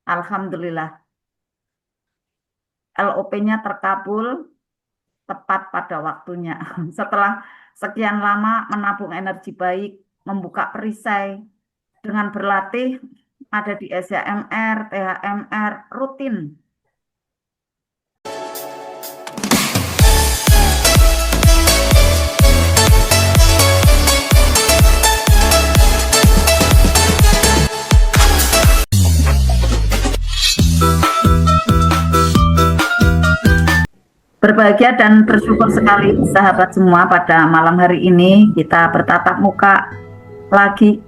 Alhamdulillah, LOP-nya terkabul tepat pada waktunya. Setelah sekian lama menabung energi baik, membuka perisai, dengan berlatih ada di SHMR, THMR, rutin. Berbahagia dan bersyukur sekali sahabat semua pada malam hari ini kita bertatap muka lagi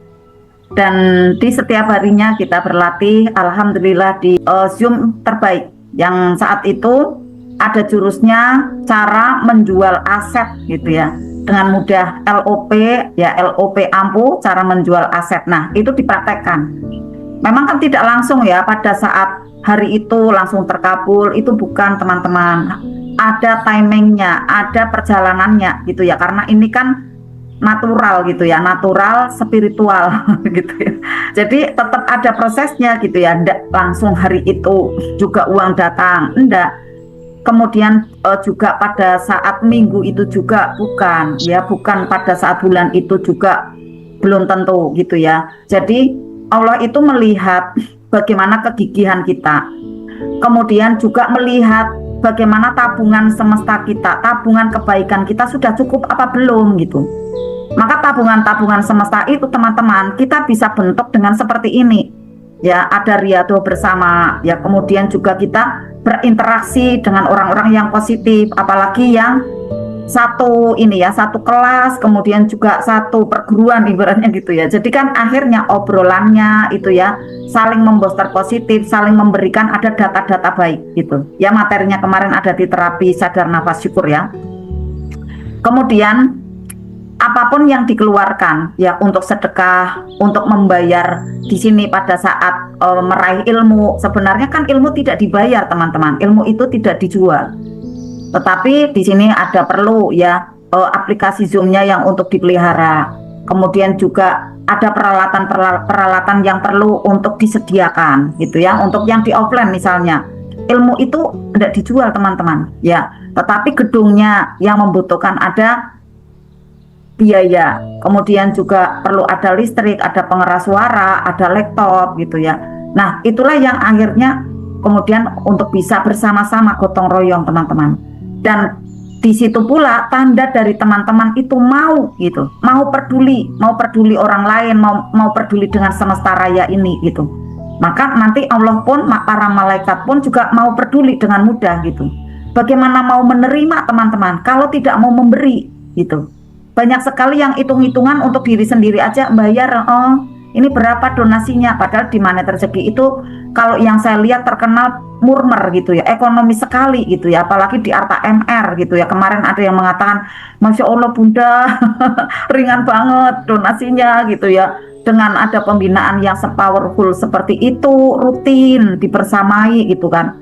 dan di setiap harinya kita berlatih alhamdulillah di Zoom terbaik yang saat itu ada jurusnya cara menjual aset gitu ya dengan mudah LOP ya LOP ampuh cara menjual aset. Nah itu dipraktekkan memang kan tidak langsung ya pada saat hari itu langsung terkabul, itu bukan teman-teman, ada timingnya, ada perjalanannya gitu ya, karena ini kan natural gitu ya, natural spiritual gitu ya, jadi tetap ada prosesnya gitu ya, enggak langsung hari itu juga uang datang, enggak. Kemudian juga pada saat minggu itu juga bukan ya, bukan pada saat bulan itu juga belum tentu gitu ya. Jadi Allah itu melihat bagaimana kegigihan kita, kemudian juga melihat bagaimana tabungan semesta kita, tabungan kebaikan kita sudah cukup apa belum gitu. Maka tabungan-tabungan semesta itu teman-teman kita bisa bentuk dengan seperti ini ya, ada riyadhah bersama ya, kemudian juga kita berinteraksi dengan orang-orang yang positif, apalagi yang satu ini ya, satu kelas, kemudian juga satu perguruan ibaratnya gitu ya. Jadi kan akhirnya obrolannya itu ya saling membooster positif, saling memberikan ada data-data baik gitu. Ya materinya kemarin ada di terapi sadar nafas syukur ya. Kemudian apapun yang dikeluarkan ya untuk sedekah, untuk membayar di sini pada saat meraih ilmu, sebenarnya kan ilmu tidak dibayar teman-teman, ilmu itu tidak dijual. Tetapi di sini ada perlu ya aplikasi Zoom-nya yang untuk dipelihara. Kemudian juga ada peralatan yang perlu untuk disediakan gitu ya. Untuk yang di offline misalnya, ilmu itu tidak dijual teman-teman ya. Tetapi gedungnya yang membutuhkan ada biaya. Kemudian juga perlu ada listrik, ada pengeras suara, ada laptop gitu ya. Nah, itulah yang akhirnya kemudian untuk bisa bersama-sama gotong royong teman-teman. Dan di situ pula tanda dari teman-teman itu mau gitu, mau peduli orang lain, mau peduli dengan semesta raya ini gitu. Maka nanti Allah pun, para malaikat pun juga mau peduli dengan mudah gitu. Bagaimana mau menerima teman-teman kalau tidak mau memberi gitu. Banyak sekali yang hitung-hitungan untuk diri sendiri aja bayar, ini berapa donasinya, padahal di mana rezeki itu kalau yang saya lihat terkenal murmer gitu ya, ekonomi sekali gitu ya, apalagi di Arta MR gitu ya. Kemarin ada yang mengatakan Masya Allah Bunda ringan banget donasinya gitu ya, dengan ada pembinaan yang sepowerful seperti itu rutin dibersamai gitu kan.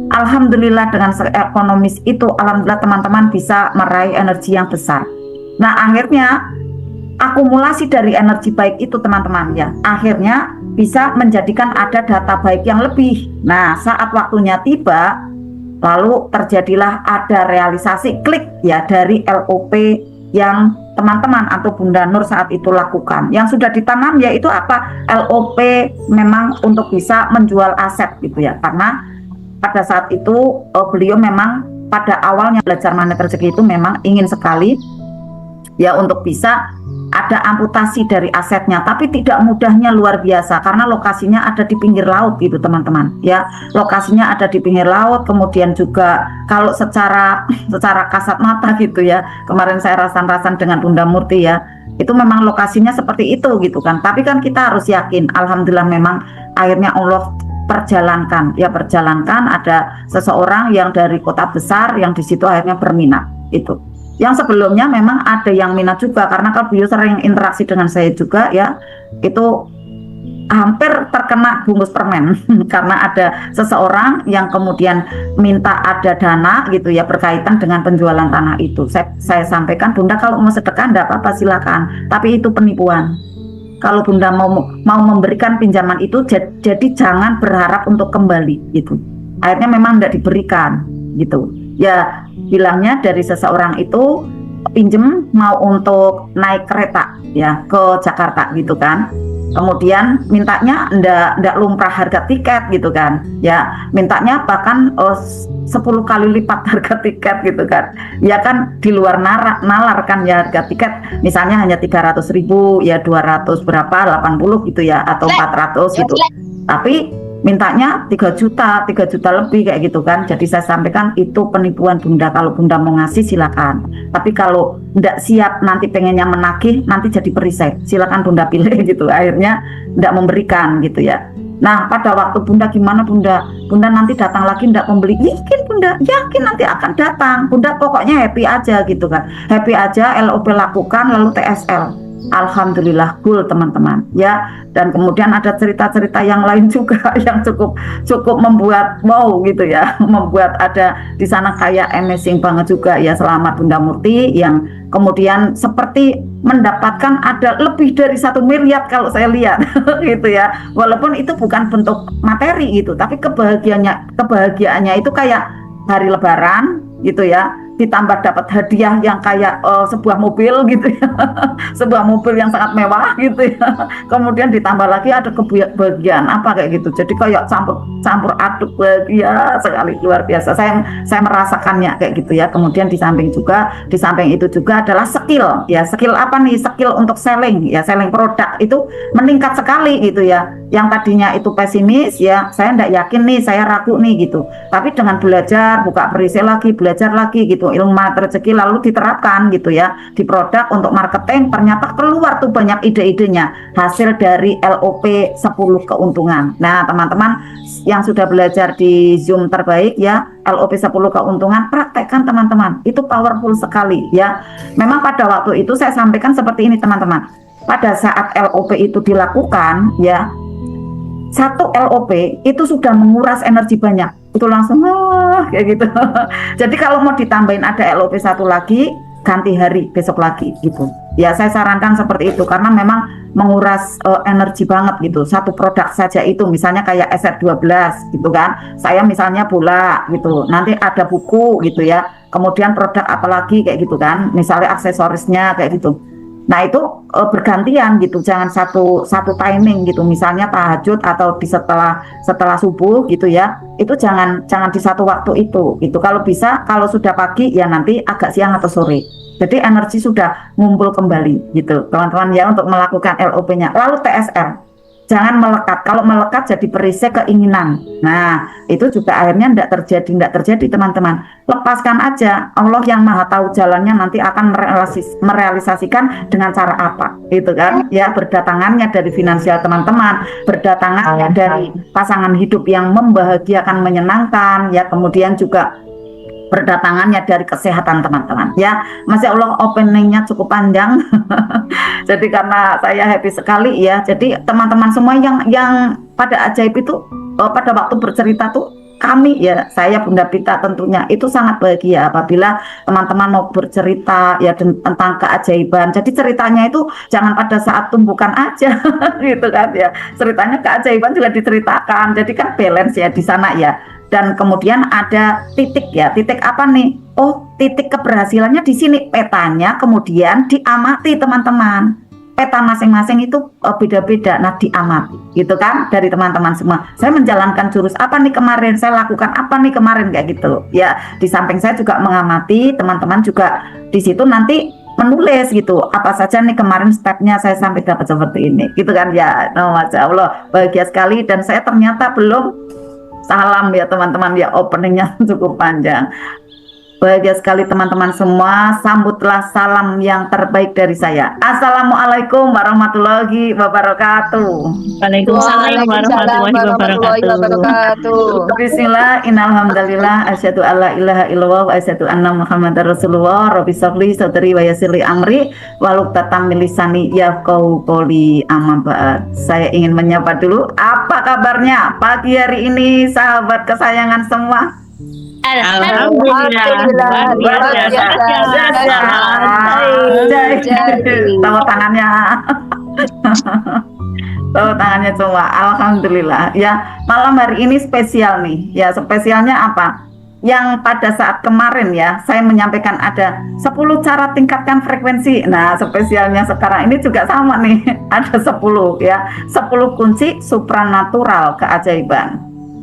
Alhamdulillah dengan ekonomis itu, alhamdulillah teman-teman bisa meraih energi yang besar. Nah akhirnya akumulasi dari energi baik itu teman-teman ya, akhirnya bisa menjadikan ada data baik yang lebih. Nah saat waktunya tiba, lalu terjadilah ada realisasi klik ya dari LOP yang teman-teman atau Bunda Nur saat itu lakukan. Yang sudah ditanam yaitu apa? LOP memang untuk bisa menjual aset gitu ya, karena pada saat itu beliau memang pada awalnya belajar magnet rezeki itu memang ingin sekali ya untuk bisa ada amputasi dari asetnya, tapi tidak mudahnya luar biasa karena lokasinya ada di pinggir laut gitu teman-teman ya, lokasinya ada di pinggir laut. Kemudian juga kalau secara kasat mata gitu ya, kemarin saya rasan-rasan dengan Bunda Murti ya, itu memang lokasinya seperti itu gitu kan, tapi kan kita harus yakin alhamdulillah memang akhirnya Allah perjalankan ada seseorang yang dari kota besar yang di situ akhirnya berminat itu. Yang sebelumnya memang ada yang minat juga karena kalau beliau sering interaksi dengan saya juga ya, itu hampir terkena bungkus permen karena ada seseorang yang kemudian minta ada dana gitu ya berkaitan dengan penjualan tanah itu. Saya sampaikan Bunda kalau mau sedekah enggak apa-apa silakan, tapi itu penipuan kalau Bunda mau memberikan pinjaman itu, jadi jangan berharap untuk kembali gitu. Akhirnya memang tidak diberikan gitu. Ya bilangnya dari seseorang itu pinjem mau untuk naik kereta ya ke Jakarta gitu kan. Kemudian mintanya ndak lumrah harga tiket gitu kan, ya mintanya bahkan 10 kali lipat harga tiket gitu kan, ya kan di luar nalar kan ya harga tiket misalnya hanya 300.000 ya 200 berapa 80 gitu ya atau 400 gitu, tapi mintanya 3 juta lebih kayak gitu kan. Jadi saya sampaikan itu penipuan Bunda. Kalau Bunda mau ngasih silakan, tapi kalau tidak siap nanti pengennya menagih nanti jadi perisai, silakan Bunda pilih gitu. Akhirnya tidak memberikan gitu ya. Nah pada waktu Bunda gimana Bunda nanti datang lagi tidak membeli, yakin Bunda, yakin nanti akan datang Bunda, pokoknya happy aja gitu kan, happy aja, LOP lakukan lalu TSL. Alhamdulillah cool teman-teman ya. Dan kemudian ada cerita-cerita yang lain juga yang cukup membuat wow gitu ya, membuat ada di sana kayak amazing banget juga ya. Selamat Bunda Murti yang kemudian seperti mendapatkan ada lebih dari 1 miliar kalau saya lihat gitu ya. Walaupun itu bukan bentuk materi gitu, tapi kebahagiaannya itu kayak hari Lebaran gitu ya, ditambah dapat hadiah yang kayak sebuah mobil gitu ya sebuah mobil yang sangat mewah gitu ya, kemudian ditambah lagi ada kebahagiaan apa kayak gitu, jadi kayak campur aduk bahagia sekali, luar biasa. Saya merasakannya kayak gitu ya. Kemudian di samping itu juga adalah skill ya. Skill apa nih? Skill untuk selling ya, selling produk itu meningkat sekali gitu ya. Yang tadinya itu pesimis ya, saya enggak yakin nih, saya ragu nih gitu, tapi dengan belajar, buka perisai lagi, belajar lagi gitu, ilmu rezeki lalu diterapkan gitu ya di produk untuk marketing, ternyata keluar tuh banyak ide-idenya hasil dari LOP 10 keuntungan. Nah teman-teman yang sudah belajar di Zoom terbaik ya, LOP 10 keuntungan, praktekkan teman-teman, itu powerful sekali ya. Memang pada waktu itu saya sampaikan seperti ini teman-teman, pada saat LOP itu dilakukan ya, 1 LOP itu sudah menguras energi banyak, itu langsung kayak gitu jadi kalau mau ditambahin ada LOP 1 lagi, ganti hari besok lagi gitu ya. Saya sarankan seperti itu karena memang menguras energi banget gitu. Satu produk saja itu misalnya kayak SR12 gitu kan, saya misalnya bola gitu, nanti ada buku gitu ya, kemudian produk apalagi kayak gitu kan, misalnya aksesorisnya kayak gitu. Nah itu bergantian gitu, jangan satu timing gitu, misalnya tahajud atau di setelah subuh gitu ya, itu jangan di satu waktu itu gitu. Kalau bisa, kalau sudah pagi ya nanti agak siang atau sore, jadi energi sudah ngumpul kembali gitu teman-teman ya, untuk melakukan LOP-nya. Lalu TSR, jangan melekat. Kalau melekat jadi perisai keinginan. Nah itu juga akhirnya tidak terjadi teman-teman. Lepaskan aja, Allah yang maha tahu jalannya nanti akan merealisasikan dengan cara apa itu kan ya. Berdatangannya dari finansial teman-teman, berdatangannya dari pasangan hidup yang membahagiakan, menyenangkan ya, kemudian juga berdatangannya dari kesehatan teman-teman ya. Masya Allah openingnya cukup panjang jadi karena saya happy sekali ya. Jadi teman-teman semua yang pada ajaib itu pada waktu bercerita tuh kami ya, saya Bunda Pita tentunya itu sangat bahagia apabila teman-teman mau bercerita ya tentang keajaiban. Jadi ceritanya itu jangan pada saat tumbukan aja gitu kan ya, ceritanya keajaiban juga diceritakan, jadi kan balance ya di sana ya. Dan kemudian ada titik ya, titik apa nih? Oh, titik keberhasilannya di sini, petanya kemudian diamati teman-teman. Peta masing-masing itu beda-beda, nah diamati gitu kan dari teman-teman semua. Saya menjalankan jurus apa nih kemarin, saya lakukan apa nih kemarin kayak gitu ya. Di samping saya juga mengamati, teman-teman juga di situ nanti menulis gitu, apa saja nih kemarin stepnya saya sampai dapat seperti ini gitu kan ya. Oh, Masya Allah bahagia sekali. Dan saya ternyata belum salam ya teman-teman ya, openingnya cukup panjang. Bahagia sekali teman-teman semua, sambutlah salam yang terbaik dari saya. Assalamualaikum warahmatullahi wabarakatuh. Waalaikumsalam warahmatullahi wabarakatuh. Bismillah, innalhamdulillah, asyhadu alla ilaha illallah wa asyhadu anna muhammadar rasulullah. Rabbi sholli sadri wa yassirli amri wahlul 'uqdatam min lisani yafqahu qawli. Amma ba'd. Saya ingin menyapa dulu, apa kabarnya pagi hari ini sahabat kesayangan semua? Alhamdulillah, Tahu tangannya. Tepuk tangannya semua. Alhamdulillah. Ya, malam hari ini spesial nih. Ya, spesialnya apa? Yang pada saat kemarin ya, saya menyampaikan ada 10 cara tingkatkan frekuensi. Nah, spesialnya sekarang ini juga sama nih. Ada 10 ya. 10 kunci supranatural keajaiban.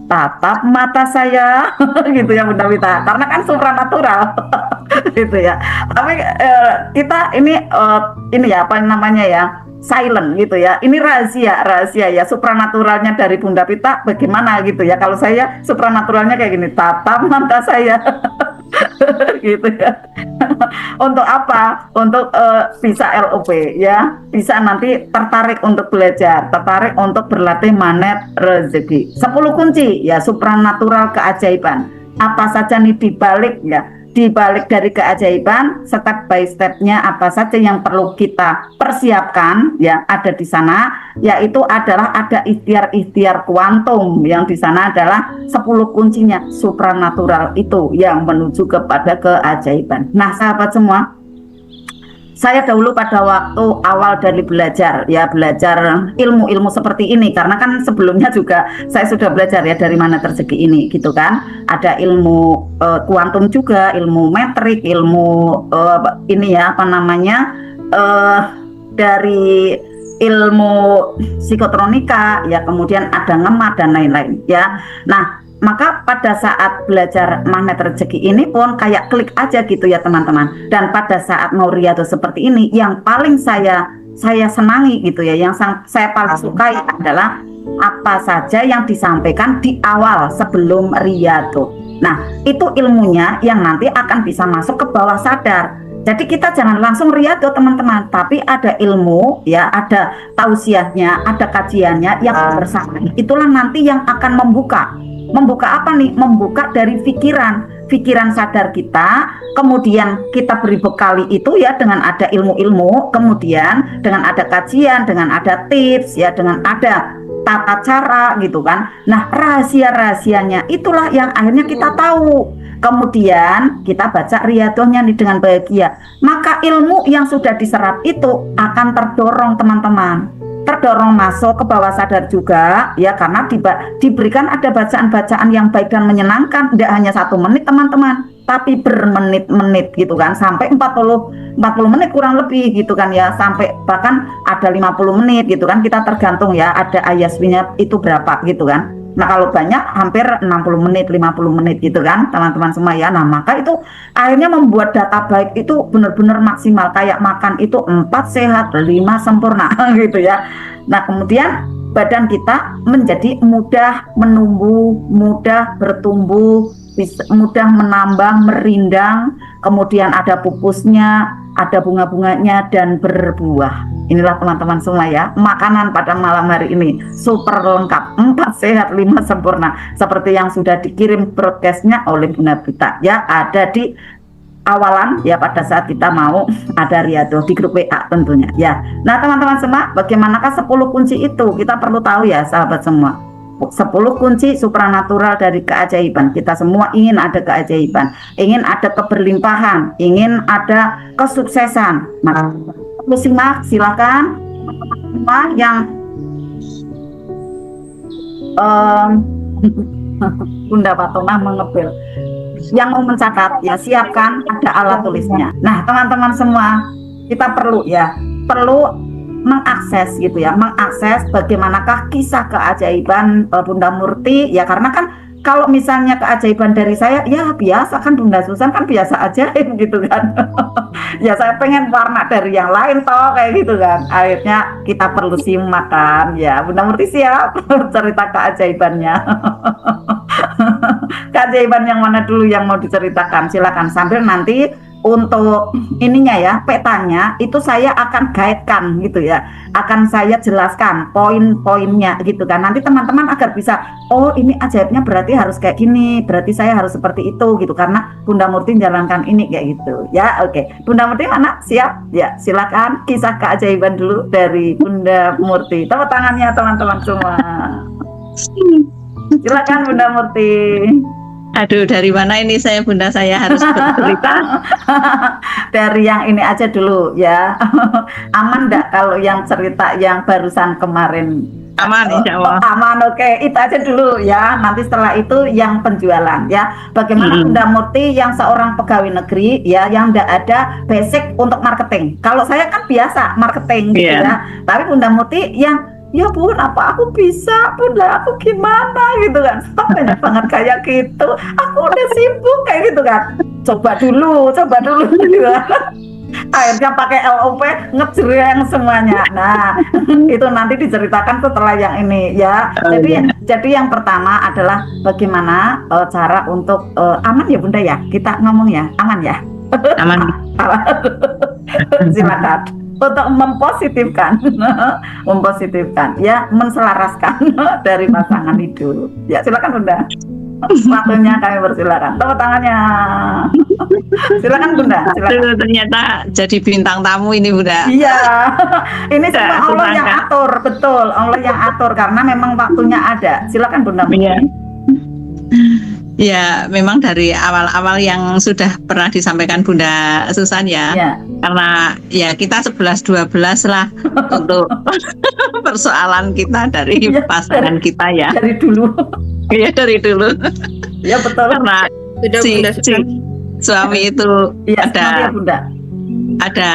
Tatap mata saya gitu ya Bunda Wita. Karena kan supranatural. Gitu ya. Tapi kita ini ya apa namanya ya? Silent gitu ya. Ini rahasia ya. Supranaturalnya dari Bunda Pita bagaimana gitu ya. Kalau saya supranaturalnya kayak gini, tatap mata saya. Gitu ya. Untuk apa? Untuk bisa LOP ya. Bisa nanti tertarik untuk belajar, tertarik untuk berlatih magnet rezeki. 10 kunci ya supranatural keajaiban. Apa saja nih dibalik ya? Dibalik dari keajaiban, step by stepnya apa saja yang perlu kita persiapkan ya ada di sana, yaitu adalah ada ikhtiar-ikhtiar kuantum yang di sana adalah 10 kuncinya supranatural itu yang menuju kepada keajaiban. Nah, sahabat semua, saya dahulu pada waktu awal dari belajar ilmu-ilmu seperti ini, karena kan sebelumnya juga saya sudah belajar ya dari mana rezeki ini gitu kan. Ada ilmu kuantum juga, ilmu metrik, ilmu ini ya apa namanya dari ilmu psikotronika ya, kemudian ada ngemat dan lain-lain ya. Nah, maka pada saat belajar magnet rezeki ini pun kayak klik aja gitu ya teman-teman. Dan pada saat mau riyadhah seperti ini, yang paling saya senangi gitu ya, yang saya paling sukai adalah apa saja yang disampaikan di awal sebelum riyadhah. Nah, itu ilmunya yang nanti akan bisa masuk ke bawah sadar. Jadi kita jangan langsung riyadhah teman-teman, tapi ada ilmu ya, ada tausiahnya, ada kajiannya yang bersama. Itulah nanti yang akan membuka apa nih? Membuka dari pikiran sadar kita, kemudian kita beri bekali itu ya dengan ada ilmu-ilmu, kemudian dengan ada kajian, dengan ada tips ya, dengan ada tata cara gitu kan. Nah, rahasia-rahasianya itulah yang akhirnya kita tahu. Kemudian kita baca riyadhahnya nih dengan bahagia. Maka ilmu yang sudah diserap itu akan terdorong teman-teman, terdorong masuk ke bawah sadar juga ya, karena diberikan ada bacaan-bacaan yang baik dan menyenangkan, tidak hanya 1 menit teman-teman, tapi bermenit-menit gitu kan, sampai 40 menit kurang lebih gitu kan ya, sampai bahkan ada 50 menit gitu kan, kita tergantung ya ada ayaswinya itu berapa gitu kan. Nah, kalau banyak hampir 60 menit, 50 menit gitu kan teman-teman semua ya. Nah, maka itu akhirnya membuat data baik itu benar-benar maksimal, kayak makan itu 4 sehat 5 sempurna gitu ya. Nah, kemudian badan kita menjadi mudah menumbuh, mudah bertumbuh, mudah menambah, merindang, kemudian ada pupusnya, ada bunga-bunganya dan berbuah. Inilah teman-teman semua ya, makanan pada malam hari ini super lengkap, 4 sehat 5 sempurna, seperti yang sudah dikirim broadcastnya oleh Bunda Pita ya, ada di awalan ya pada saat kita mau ada riyadhah di grup WA tentunya ya. Nah, teman-teman semua, bagaimanakah 10 kunci itu? Kita perlu tahu ya sahabat semua. 10 kunci supranatural dari keajaiban. Kita semua ingin ada keajaiban, ingin ada keberlimpahan, ingin ada kesuksesan. Nah, perlu simak, silakan semua yang Bunda Patona mengebel, yang mau mencatat ya siapkan, ada alat tulisnya. Nah, teman-teman semua, kita perlu mengakses gitu ya, mengakses bagaimanakah kisah keajaiban Bunda Murti ya, karena kan kalau misalnya keajaiban dari saya ya biasa kan, Bunda Susan kan biasa aja gitu kan. Ya saya pengen warna dari yang lain toh kayak gitu kan. Akhirnya kita perlu simak kan ya. Bunda Murti siap cerita keajaibannya. Keajaiban yang mana dulu yang mau diceritakan? Silakan, sambil nanti untuk ininya ya, petanya itu saya akan guidekan gitu ya, akan saya jelaskan poin-poinnya gitu kan. Nanti teman-teman agar bisa, oh ini ajaibnya berarti harus kayak gini, berarti saya harus seperti itu gitu, karena Bunda Murti menjalankan ini kayak gitu ya. Oke, Bunda Murti mana? Siap? Ya, silakan kisah keajaiban dulu dari Bunda Murti. Tepuk tangannya teman-teman semua. Silakan Bunda Murti. Aduh, dari mana ini saya Bunda saya harus bercerita? Dari yang ini aja dulu ya. Aman enggak kalau yang cerita yang barusan kemarin? Aman, insya Oh, Allah. aman, oke. Itu aja dulu ya. Nanti setelah itu yang penjualan ya. Bagaimana Bunda Murti yang seorang pegawai negeri ya, yang enggak ada basic untuk marketing. Kalau saya kan biasa marketing gitu Iya. ya. Tapi Bunda Murti yang ya Bun, apa aku bisa? Bunda, aku gimana gitu kan? Banyak banget kayak gitu. Aku udah sibuk kayak gitu kan. Coba dulu gitu kan. Akhirnya pakai LOP ngejreng semuanya. Nah, itu nanti diceritakan setelah yang ini ya. Oh, Jadi iya. jadi yang pertama adalah bagaimana cara untuk aman ya Bunda ya. Kita ngomong ya, aman ya. Aman. Silakan untuk mempositifkan mempositifkan ya, menselaraskan dari pasangan itu ya. Silakan Bunda, waktunya kami persilakan, tepuk tangannya. Silakan Bunda, silakan. Aduh, ternyata jadi bintang tamu ini Bunda. Iya, ini Tidak, semua Allah yang sangka. atur, betul, Allah yang atur karena memang waktunya ada. Silakan Bunda. Iya. Ya, memang dari awal-awal yang sudah pernah disampaikan Bunda Susan ya. Ya, Karena ya kita 11-12 lah untuk persoalan kita dari Iya, pasangan kita ya. dari dulu. Iya, dari dulu. Ya betul. Karena Sudah si, Bunda si Susan. suami itu Iya, ada ya Bunda. ada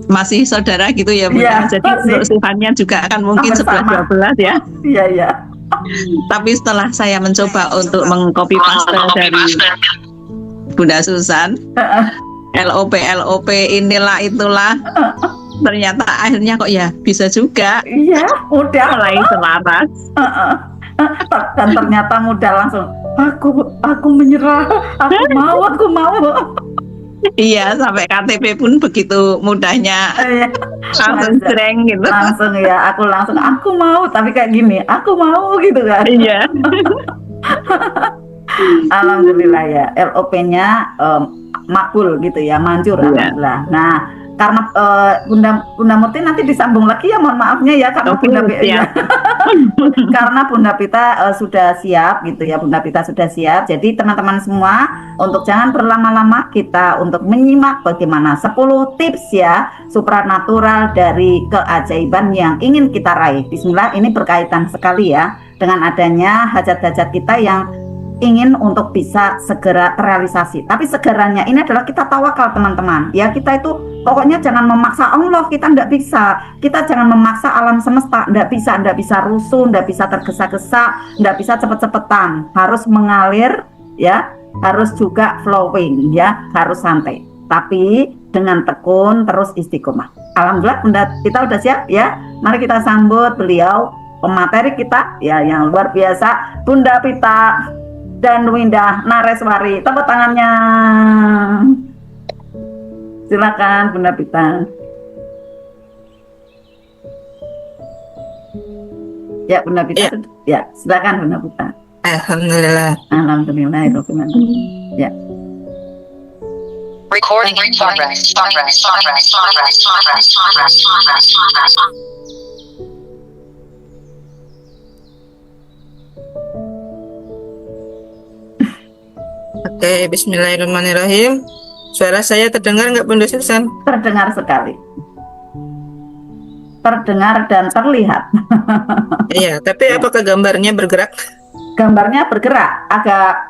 masih saudara gitu ya Bunda. Iya, Jadi masih. untuk sifatnya juga akan mungkin Sama-sama. 11-12 ya. Iya, iya. Tapi setelah saya mencoba untuk mengcopy paste dari Bunda Susan, LOP inilah itulah, ternyata akhirnya kok ya bisa juga Iya, udah. mulai selaras. Dan ternyata mudah langsung. Aku menyerah. Aku mau. Iya, sampai KTP pun begitu mudahnya Iya. langsung jreng gitu. Langsung ya, aku mau, tapi kayak gini, aku mau gitu kan. Iya. Alhamdulillah ya, LOP-nya makbul gitu ya, manjur. Iya. Alhamdulillah. Nah, karena Bunda Murti nanti disambung lagi ya, mohon maafnya ya, karena Oke, siap. karena Bunda Pita sudah siap gitu ya, Bunda Pita sudah siap. Jadi teman-teman semua, untuk jangan berlama-lama, kita untuk menyimak bagaimana 10 tips ya supranatural dari keajaiban yang ingin kita raih. Bismillah, ini berkaitan sekali ya dengan adanya hajat-hajat kita yang ingin untuk bisa segera terrealisasi. Tapi segeranya ini adalah kita tawakal teman-teman. Ya, kita itu pokoknya jangan memaksa Allah, kita nggak bisa. Kita jangan memaksa alam semesta, nggak bisa rusuh, nggak bisa tergesa-gesa, nggak bisa cepet-cepetan. Harus mengalir ya, harus juga flowing ya, harus santai. Tapi dengan tekun terus istiqomah. Alhamdulillah Bunda, kita udah siap ya. Mari kita sambut beliau, pemateri kita ya yang luar biasa, Bunda Pita dan Windah Nareswari. Tepuk tangannya. Silakan Bunda Pita. Ya Bunda Pita. Ya, silakan Bunda Pita. Alhamdulillah. Alhamdulillah. Ya. Recording in progress. Oke, bismillahirrahmanirrahim. Suara saya terdengar nggak Bunda Susan? Terdengar sekali. Terdengar dan terlihat. Iya, tapi apakah gambarnya bergerak? Gambarnya bergerak, agak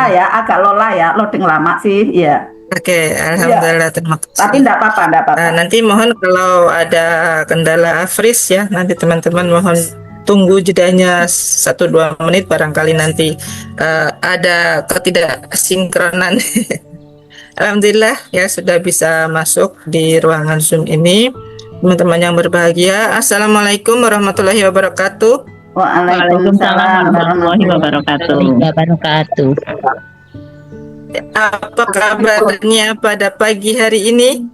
Ya. agak lola ya, loading lama sih, ya. Oke, alhamdulillah, terima kasih. Tapi enggak apa-apa. Nanti mohon kalau ada kendala freeze ya, nanti teman-teman mohon tunggu jedanya 1-2 menit, barangkali nanti ada ketidaksinkronan. Alhamdulillah ya sudah bisa masuk di ruangan Zoom ini. Teman-teman yang berbahagia, Assalamualaikum warahmatullahi wabarakatuh. Waalaikumsalam warahmatullahi wabarakatuh. Apa kabarnya pada pagi hari ini?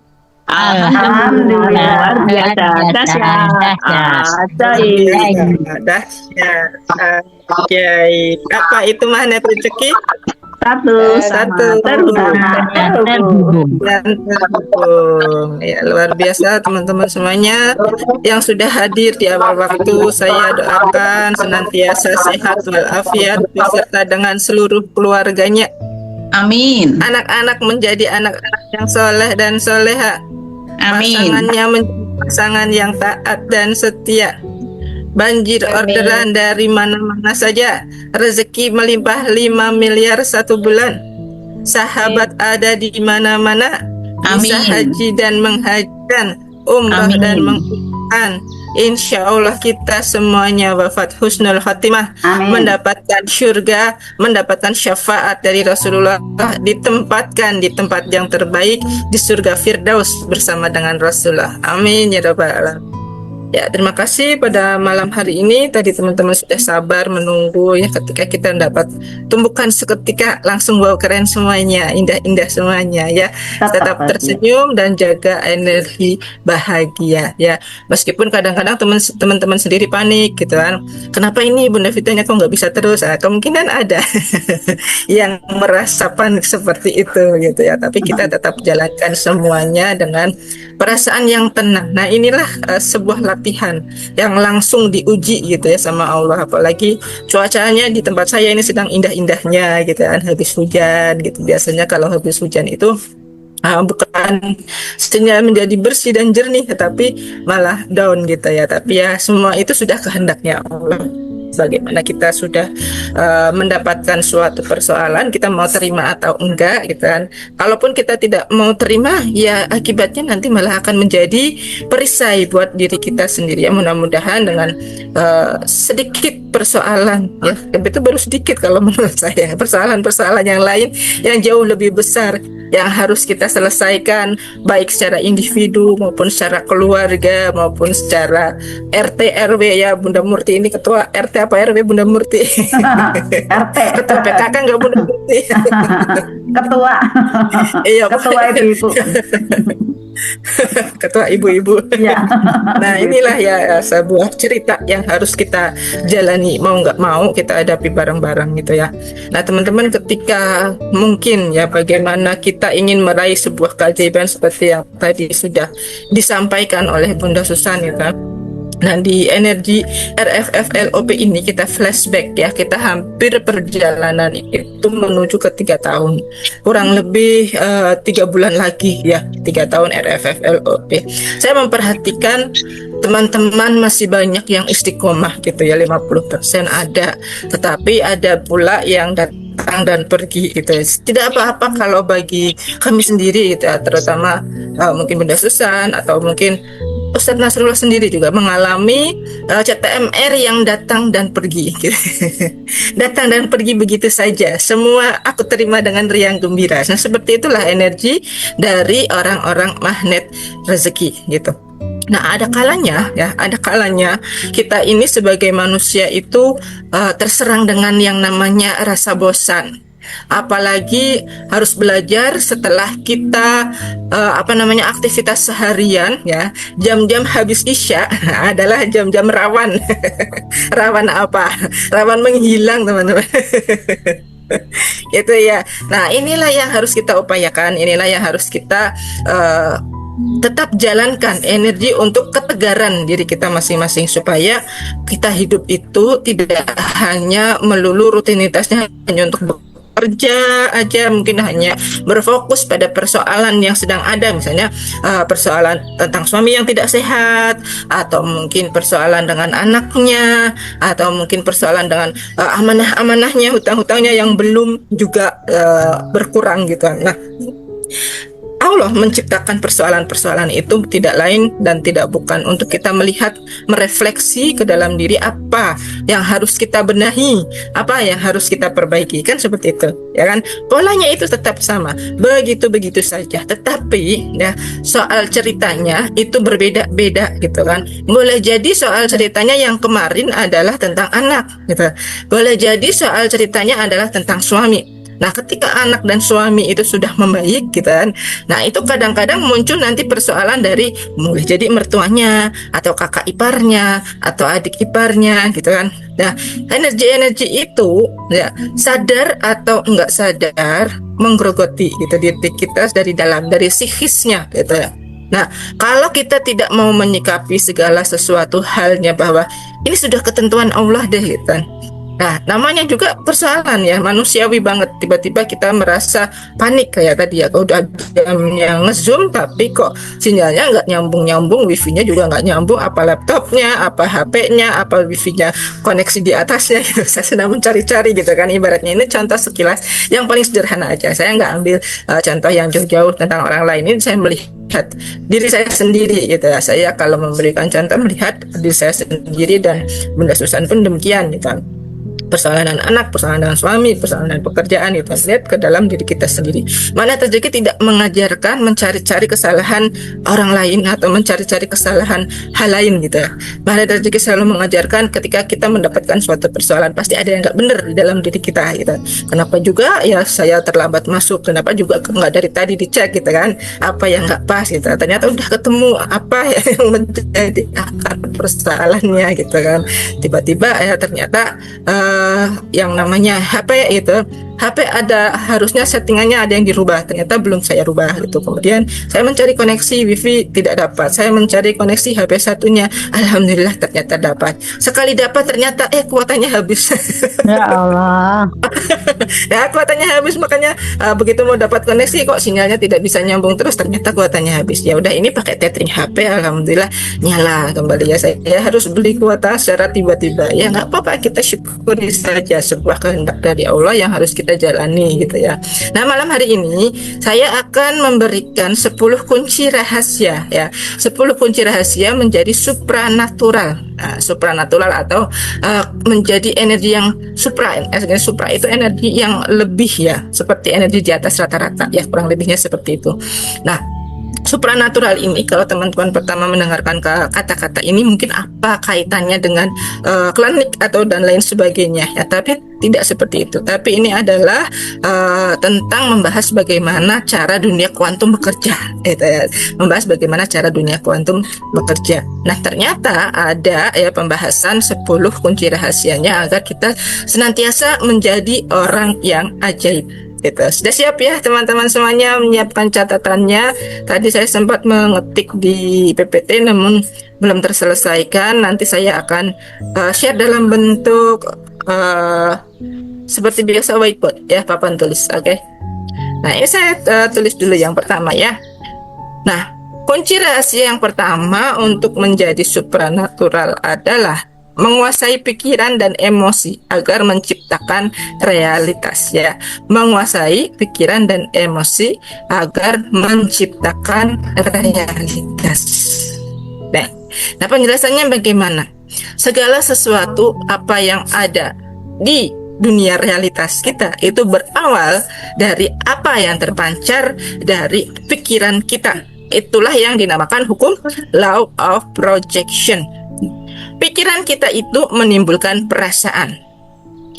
Alhamdulillah. Luar biasa. Dahsyat. Dahsyat. Apa itu magnet rezeki? Satu terhubung. dan terhubung. Ya, luar biasa teman-teman semuanya yang sudah hadir di awal waktu. Saya doakan senantiasa sehat walafiat beserta dengan seluruh keluarganya. Amin. Anak-anak menjadi anak-anak yang soleh dan soleha. Amin. Pasangannya menjadi pasangan yang taat dan setia. Banjir orderan dari mana-mana saja. Rezeki melimpah 5 miliar 1 bulan. Sahabat ada di mana-mana. Bisa Amin. haji dan menghajikan, umrah Amin. dan mengumrahkan. Insya Allah kita semuanya wafat husnul khatimah, Amin. mendapatkan syurga, mendapatkan syafaat dari Rasulullah, ditempatkan di tempat yang terbaik di surga Firdaus bersama dengan Rasulullah. Amin ya rabbal alamin. Ya, terima kasih pada malam hari ini. Tadi teman-teman sudah sabar menunggu ya, ketika kita dapat tumbukan seketika langsung wow, keren semuanya, indah-indah semuanya ya. Tetap tersenyum dan jaga energi bahagia ya. Meskipun kadang-kadang teman-teman sendiri panik gitu kan. Kenapa ini Bunda Vitanya kok nggak bisa terus? Nah, kemungkinan ada yang merasa panik seperti itu gitu ya. Tapi kita tetap jalankan semuanya dengan perasaan yang tenang. Nah, inilah sebuah latihan yang langsung diuji gitu ya sama Allah. Apalagi cuacanya di tempat saya ini sedang indah-indahnya gitu kan, habis hujan gitu. Biasanya kalau habis hujan itu bukan sebenarnya menjadi bersih dan jernih, tetapi malah down gitu ya. Tapi ya semua itu sudah kehendaknya Allah. Bagaimana kita sudah mendapatkan suatu persoalan, kita mau terima atau enggak gitu kan. Kalaupun kita tidak mau terima, ya akibatnya nanti malah akan menjadi perisai buat diri kita sendiri ya. Mudah-mudahan dengan sedikit persoalan ya, itu baru sedikit kalau menurut saya, persoalan-persoalan yang lain yang jauh lebih besar yang harus kita selesaikan, baik secara individu maupun secara keluarga maupun secara RT RW ya. Bunda Murti ini ketua RT apa RW Bunda Murti? RT. Ketua PKK enggak Bunda Murti? Ketua. Iya, Ketua ibu-ibu. Ketua ibu-ibu. Ya. Nah, inilah ya sebuah cerita yang harus kita jalani, mau nggak mau kita hadapi bareng-bareng gitu ya. Nah, teman-teman, ketika mungkin ya bagaimana kita ingin meraih sebuah keajaiban seperti yang tadi sudah disampaikan oleh Bunda Susan ya kan. Nah, di energi RFFLOP ini kita flashback ya, kita hampir perjalanan itu menuju ke 3 tahun, kurang lebih 3 bulan lagi ya, 3 tahun RFFLOP. Saya memperhatikan teman-teman masih banyak yang istiqomah gitu ya, 50% ada, tetapi ada pula yang datang dan pergi gitu. Tidak apa-apa kalau bagi kami sendiri gitu ya, terutama mungkin Bunda Susan atau mungkin Ustadz Nasrullah sendiri juga mengalami CTMR yang datang dan pergi gitu. Datang dan pergi begitu saja, semua aku terima dengan riang gembira. Nah, seperti itulah energi dari orang-orang magnet rezeki gitu. Nah, ada kalanya ya, ada kalanya kita ini sebagai manusia itu terserang dengan yang namanya rasa bosan. Apalagi harus belajar setelah kita aktivitas seharian ya, jam-jam habis isya adalah jam-jam rawan. Rawan apa? Rawan menghilang, teman-teman. Gitu ya. Nah, inilah yang harus kita upayakan, inilah yang harus kita tetap jalankan energi untuk ketegaran diri kita masing-masing, supaya kita hidup itu tidak hanya melulu rutinitasnya hanya untuk kerja aja, mungkin hanya berfokus pada persoalan yang sedang ada, misalnya persoalan tentang suami yang tidak sehat, atau mungkin persoalan dengan anaknya, atau mungkin persoalan dengan amanah-amanahnya, hutang-hutangnya yang belum juga berkurang gitu. Nah, Allah menciptakan persoalan-persoalan itu tidak lain dan tidak bukan untuk kita melihat, merefleksi ke dalam diri apa yang harus kita benahi, apa yang harus kita perbaiki, kan seperti itu ya kan. Polanya itu tetap sama, begitu-begitu saja, tetapi ya soal ceritanya itu berbeda-beda gitu kan. Boleh jadi soal ceritanya yang kemarin adalah tentang anak gitu, boleh jadi soal ceritanya adalah tentang suami, Nah, ketika anak dan suami itu sudah membaik gitu kan, nah itu kadang-kadang muncul nanti persoalan dari mulai jadi mertuanya atau kakak iparnya atau adik iparnya gitu kan. Nah, energi-energi itu ya sadar atau enggak sadar menggerogoti gitu diri kita dari dalam, dari psikisnya gitu ya. Nah, kalau kita tidak mau menyikapi segala sesuatu halnya bahwa ini sudah ketentuan Allah deh gitu kan. Nah, namanya juga persoalan ya, manusiawi banget. Tiba-tiba kita merasa panik kayak tadi ya, kalau udah jamnya nge-zoom tapi kok sinyalnya nggak nyambung-nyambung, wifi-nya juga nggak nyambung, apa laptopnya, apa HP-nya, apa wifi-nya koneksi di atasnya gitu. Saya sedang mencari-cari gitu kan, ibaratnya ini contoh sekilas yang paling sederhana aja. Saya nggak ambil contoh yang jauh-jauh tentang orang lain, ini saya melihat diri saya sendiri gitu ya. Saya kalau memberikan contoh melihat diri saya sendiri, dan Bunda Susan pun demikian gitu kan. Persoalan anak, persoalan dengan suami, persoalan dengan pekerjaan itu lihat ke dalam diri kita sendiri. Mana terjadi tidak mengajarkan mencari-cari kesalahan orang lain atau mencari-cari kesalahan hal lain gitu ya. Mana terjadi selalu mengajarkan ketika kita mendapatkan suatu persoalan pasti ada yang nggak benar di dalam diri kita gitu. Kenapa juga ya saya terlambat masuk, kenapa juga nggak dari tadi dicek gitu kan, apa yang nggak pas gitu. Ternyata udah ketemu apa yang menjadi akar persoalannya gitu kan. Tiba-tiba ya ternyata yang namanya HP itu, HP ada harusnya settingannya ada yang dirubah, ternyata belum saya rubah gitu. Kemudian saya mencari koneksi wifi tidak dapat, saya mencari koneksi HP satunya, alhamdulillah ternyata dapat. Sekali dapat ternyata kuotanya habis. Ya Allah. Ya kuotanya habis, makanya begitu mau dapat koneksi kok sinyalnya tidak bisa nyambung terus, ternyata kuotanya habis. Ya udah, ini pakai tethering HP, alhamdulillah nyala kembali ya. Saya harus beli kuota secara tiba-tiba, ya nggak apa-apa, kita syukuri saja, sebuah kehendak dari Allah yang harus kita jalani gitu ya. Nah, malam hari ini saya akan memberikan 10 kunci rahasia ya. 10 kunci rahasia menjadi supranatural. Nah, supranatural atau menjadi energi yang supra. Supra itu energi yang lebih ya, seperti energi di atas rata-rata ya, kurang lebihnya seperti itu. Nah, supranatural ini kalau teman-teman pertama mendengarkan kata-kata ini mungkin apa kaitannya dengan klinik atau dan lain sebagainya ya, tapi tidak seperti itu. Tapi ini adalah tentang membahas bagaimana cara dunia kuantum bekerja gitu ya. Membahas bagaimana cara dunia kuantum bekerja. Nah, ternyata ada ya pembahasan 10 kunci rahasianya agar kita senantiasa menjadi orang yang ajaib. Gitu. Sudah siap ya teman-teman semuanya menyiapkan catatannya? Tadi saya sempat mengetik di PPT namun belum terselesaikan. Nanti saya akan share dalam bentuk seperti biasa whiteboard ya, papan tulis. Oke. Nah, ini saya tulis dulu yang pertama ya. Nah, kunci rahasia yang pertama untuk menjadi supranatural adalah menguasai pikiran dan emosi agar menciptakan realitas ya. Menguasai pikiran dan emosi agar menciptakan realitas. Nah, penjelasannya bagaimana? Segala sesuatu apa yang ada di dunia realitas kita itu berawal dari apa yang terpancar dari pikiran kita. Itulah yang dinamakan hukum law of projection. Pikiran kita itu menimbulkan perasaan.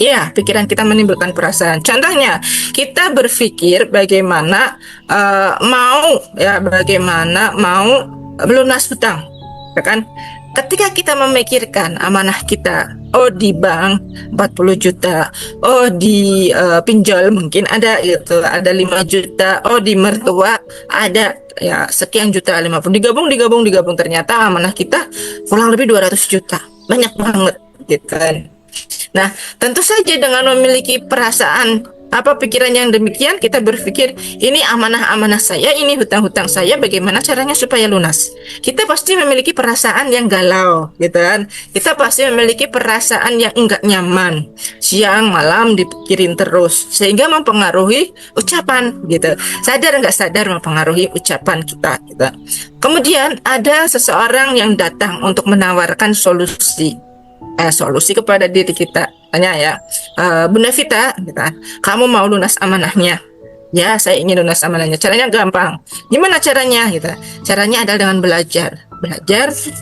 Ya, pikiran kita menimbulkan perasaan. Contohnya, kita berpikir bagaimana bagaimana mau melunas hutang, ya kan? Ketika kita memikirkan amanah kita, di bank 40 juta, di pinjol mungkin ada gitu, ada 5 juta, di mertua ada ya sekian juta, 50, digabung, ternyata amanah kita kurang lebih 200 juta, banyak banget gitu kan. Nah, tentu saja dengan memiliki perasaan pikiran yang demikian, kita berpikir ini amanah-amanah saya, ini hutang-hutang saya, bagaimana caranya supaya lunas. Kita pasti memiliki perasaan yang galau gitu kan. Kita pasti memiliki perasaan yang enggak nyaman, siang malam dipikirin terus, sehingga mempengaruhi ucapan gitu. Sadar nggak sadar mempengaruhi ucapan kita gitu. Kemudian ada seseorang yang datang untuk menawarkan solusi kepada diri kita. Tanya ya, Bunda Vita, kamu mau lunas amanahnya? Ya, saya ingin lunas amanahnya. Caranya gampang. Gimana caranya? Gitu. Caranya adalah dengan belajar.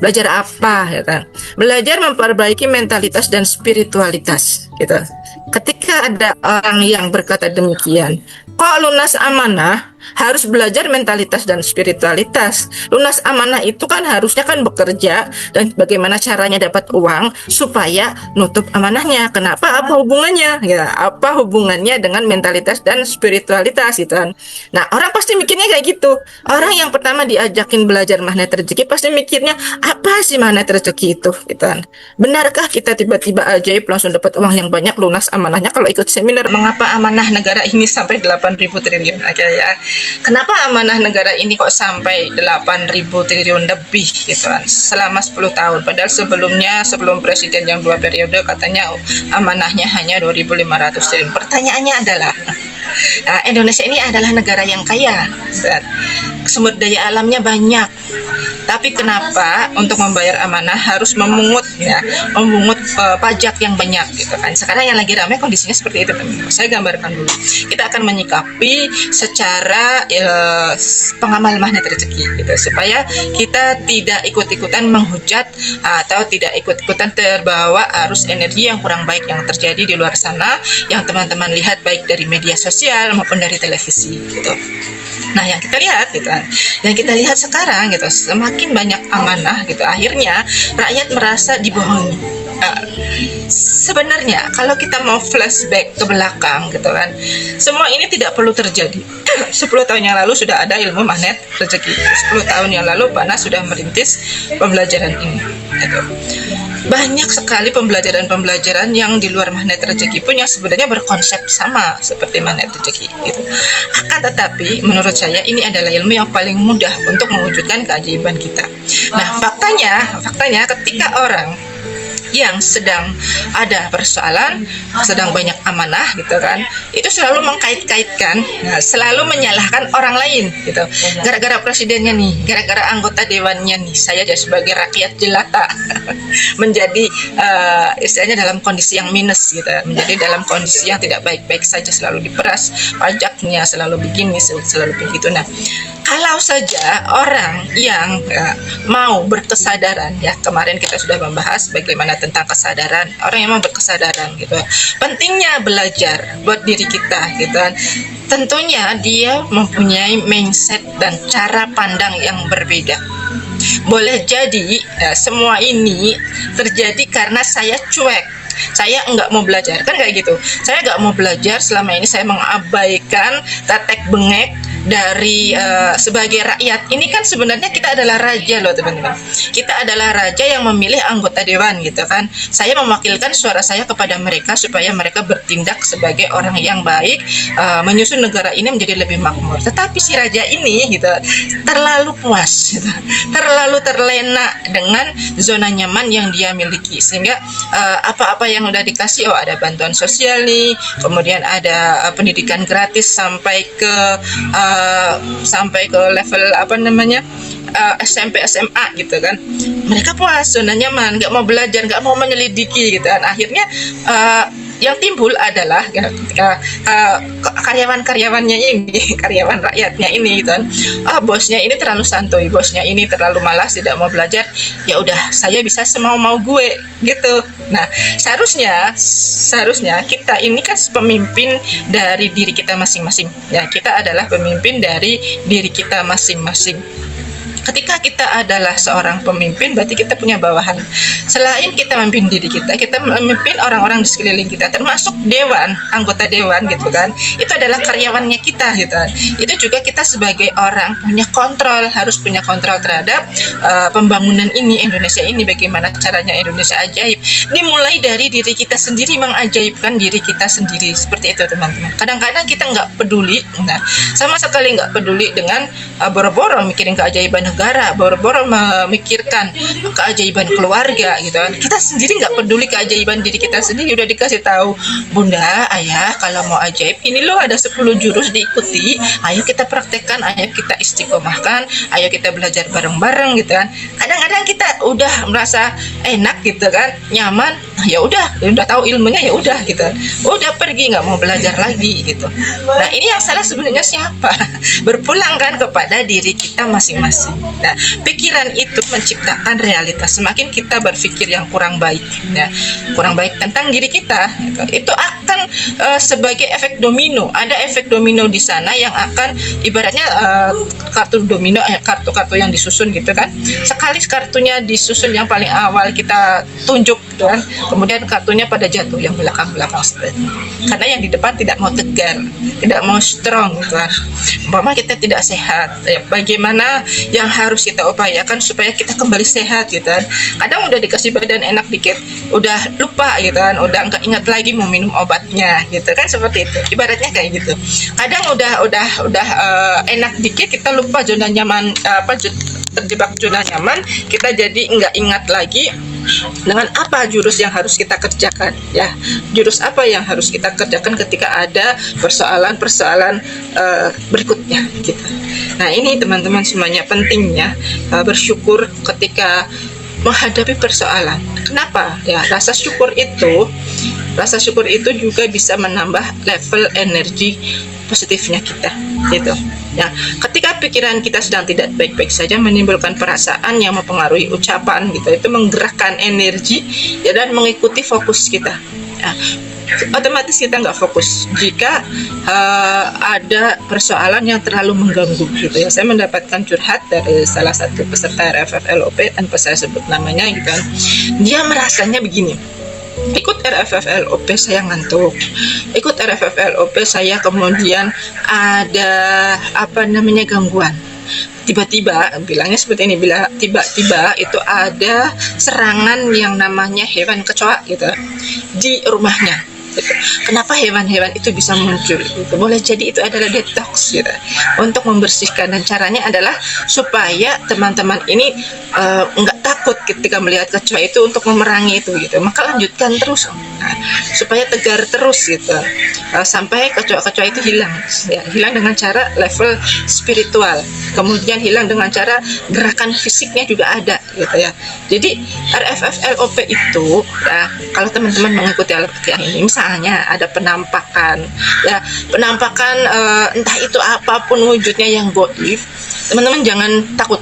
Belajar apa? Gitu. Belajar memperbaiki mentalitas dan spiritualitas. Gitu. Ketika ketika ada orang yang berkata demikian, kok lunas amanah harus belajar mentalitas dan spiritualitas. Lunas amanah itu kan harusnya kan bekerja dan bagaimana caranya dapat uang supaya nutup amanahnya. Kenapa? Apa hubungannya? Ya, apa hubungannya dengan mentalitas dan spiritualitas gitu kan. Nah, orang pasti mikirnya kayak gitu. Orang yang pertama diajakin belajar magnet rezeki pasti mikirnya, apa sih magnet rezeki itu gitu kan. Benarkah kita tiba-tiba ajaib langsung dapat uang yang banyak lunas amanahnya kalau ikut seminar? Mengapa amanah negara ini sampai 8.000 triliun aja ya? Kenapa amanah negara ini kok sampai 8.000 triliun lebih gitu kan selama 10 tahun, padahal sebelum presiden yang 2 periode katanya amanahnya hanya 2.500 triliun. Pertanyaannya adalah, Indonesia ini adalah negara yang kaya, sumber daya alamnya banyak, tapi kenapa untuk membayar amanah harus memungut pajak yang banyak gitu kan. Sekarang yang lagi ramai kondisinya seperti itu, teman-teman. Saya gambarkan dulu. Kita akan menyikapi secara pengamal magnet rezeki gitu, supaya kita tidak ikut-ikutan menghujat atau tidak ikut-ikutan terbawa arus energi yang kurang baik yang terjadi di luar sana, yang teman-teman lihat baik dari media sosial maupun dari televisi gitu. Nah, yang kita lihat gitu kan, yang kita lihat sekarang gitu, semakin banyak amanah gitu, akhirnya rakyat merasa dibohongi. Sebenarnya kalau kita mau flashback ke belakang gitu kan, semua ini tidak perlu terjadi. 10 tahun yang lalu sudah ada ilmu magnet rezeki. 10 tahun yang lalu Pak Nas sudah merintis pembelajaran ini gitu. Banyak sekali pembelajaran yang di luar magnet rezeki pun yang sebenarnya berkonsep sama seperti magnet rezeki gitu. Akan tetapi menurut saya ini adalah ilmu yang paling mudah untuk mewujudkan keajaiban kita. Nah, faktanya ketika orang yang sedang ada persoalan, sedang banyak amanah gitu kan, itu selalu mengkait-kaitkan, selalu menyalahkan orang lain gitu. Gara-gara presidennya nih, gara-gara anggota dewannya nih, saya jadi sebagai rakyat jelata menjadi istilahnya dalam kondisi yang minus gitu, menjadi dalam kondisi yang tidak baik-baik saja, selalu diperas pajaknya, selalu begini, selalu begitu. Nah, kalau saja orang yang mau berkesadaran, ya kemarin kita sudah membahas bagaimana tentang kesadaran, orang yang mau berkesadaran gitu, pentingnya belajar buat diri kita gitu. Tentunya dia mempunyai mindset dan cara pandang yang berbeda. Boleh jadi semua ini terjadi karena saya cuek, saya nggak mau belajar, kan kayak gitu. Saya nggak mau belajar, selama ini saya mengabaikan tetek bengek dari sebagai rakyat. Ini kan sebenarnya kita adalah raja loh teman-teman. Kita adalah raja yang memilih anggota dewan gitu kan. Saya mewakilkan suara saya kepada mereka supaya mereka bertindak sebagai orang yang baik, menyusun negara ini menjadi lebih makmur. Tetapi si raja ini gitu terlalu puas gitu, terlalu terlena dengan zona nyaman yang dia miliki, sehingga apa-apa yang udah dikasih, ada bantuan sosial nih, kemudian ada pendidikan gratis sampai ke level SMP SMA gitu kan, mereka puas, zona nyaman, nggak mau belajar, nggak mau menyelidiki gitu kan. Akhirnya yang timbul adalah karyawan-karyawannya ini, karyawan rakyatnya ini gitu kan, bosnya ini terlalu santuy, bosnya ini terlalu malas, tidak mau belajar, ya udah saya bisa semau-mau gue gitu. Nah, seharusnya kita ini kan pemimpin dari diri kita masing-masing ya, kita adalah pemimpin dari diri kita masing-masing. Ketika kita adalah seorang pemimpin, berarti kita punya bawahan. Selain kita memimpin diri kita memimpin orang-orang di sekeliling kita, termasuk dewan, anggota dewan gitu kan. Itu adalah karyawannya kita gitu kan. Itu juga kita sebagai orang punya kontrol, harus punya kontrol terhadap pembangunan ini, Indonesia ini, bagaimana caranya Indonesia ajaib. Dimulai dari diri kita sendiri, mengajaibkan diri kita sendiri, seperti itu teman-teman. Kadang-kadang kita nggak peduli, sama sekali nggak peduli dengan boro-boro mikirin keajaiban negara, boro-boro memikirkan keajaiban keluarga gitu kan. Kita sendiri nggak peduli keajaiban diri kita sendiri. Udah dikasih tahu, bunda, ayah, kalau mau ajaib ini loh ada 10 jurus diikuti, ayo kita praktekkan, ayo kita istiqomahkan, ayo kita belajar bareng-bareng gitu kan. Kadang-kadang kita udah merasa enak gitu kan, nyaman, ya udah tahu ilmunya, ya udah gitu, udah pergi, nggak mau belajar lagi gitu. Nah, ini yang salah sebenarnya siapa? Berpulang kan kepada diri kita masing-masing. Nah, pikiran itu menciptakan realitas. Semakin kita berpikir yang kurang baik, ya, kurang baik tentang diri kita, gitu, itu akan sebagai efek domino. Ada efek domino di sana yang akan ibaratnya kartu domino, kartu-kartu yang disusun gitu kan. Sekali kartunya disusun yang paling awal kita tunjuk, gitu kan, kemudian kartunya pada jatuh yang belakang-belakang seperti itu. Karena yang di depan tidak mau tegar, tidak mau strong, gitu kan. Umpama kita tidak sehat, ya, bagaimana yang harus kita upayakan supaya kita kembali sehat, gitu kan. Kadang udah dikasih badan enak dikit, udah lupa, gitu kan, udah nggak ingat lagi mau minum obatnya, gitu kan, seperti itu. Ibaratnya kayak gitu. Kadang udah enak dikit, kita lupa zona nyaman, terjebak zona nyaman, kita jadi nggak ingat lagi dengan apa jurus yang harus kita kerjakan, ya, jurus apa yang harus kita kerjakan ketika ada persoalan-persoalan berikutnya, gitu. Nah, ini teman-teman semuanya pentingnya bersyukur ketika menghadapi persoalan. Kenapa? Ya, rasa syukur itu juga bisa menambah level energi positifnya kita, gitu. Ya, ketika pikiran kita sedang tidak baik-baik saja, menimbulkan perasaan yang mempengaruhi ucapan, gitu, itu menggerakkan energi, ya, dan mengikuti fokus kita. Ya, otomatis kita nggak fokus jika ada persoalan yang terlalu mengganggu, gitu ya. Saya mendapatkan curhat dari salah satu peserta RFF-LOP, tanpa saya sebut namanya, gitu kan. Dia merasanya begini, ikut RFF-LOP saya ngantuk, ikut RFF-LOP saya kemudian ada gangguan, tiba-tiba bilangnya seperti ini, bila tiba-tiba itu ada serangan yang namanya hewan kecoa, gitu, di rumahnya, gitu. Kenapa hewan-hewan itu bisa muncul, gitu? Boleh jadi itu adalah detox, gitu, untuk membersihkan, dan caranya adalah supaya teman-teman ini nggak takut ketika melihat kecoa itu untuk memerangi itu, gitu. Maka lanjutkan terus, nah, supaya tegar terus, gitu, sampai kecoa-kecoa itu hilang, ya, hilang dengan cara level spiritual, kemudian hilang dengan cara gerakan fisiknya juga ada, gitu ya. Jadi RFF-LOP itu, ya, kalau teman-teman mengikuti LPTA ini, misalnya ada penampakan, ya, entah itu apapun wujudnya yang goib, teman-teman jangan takut,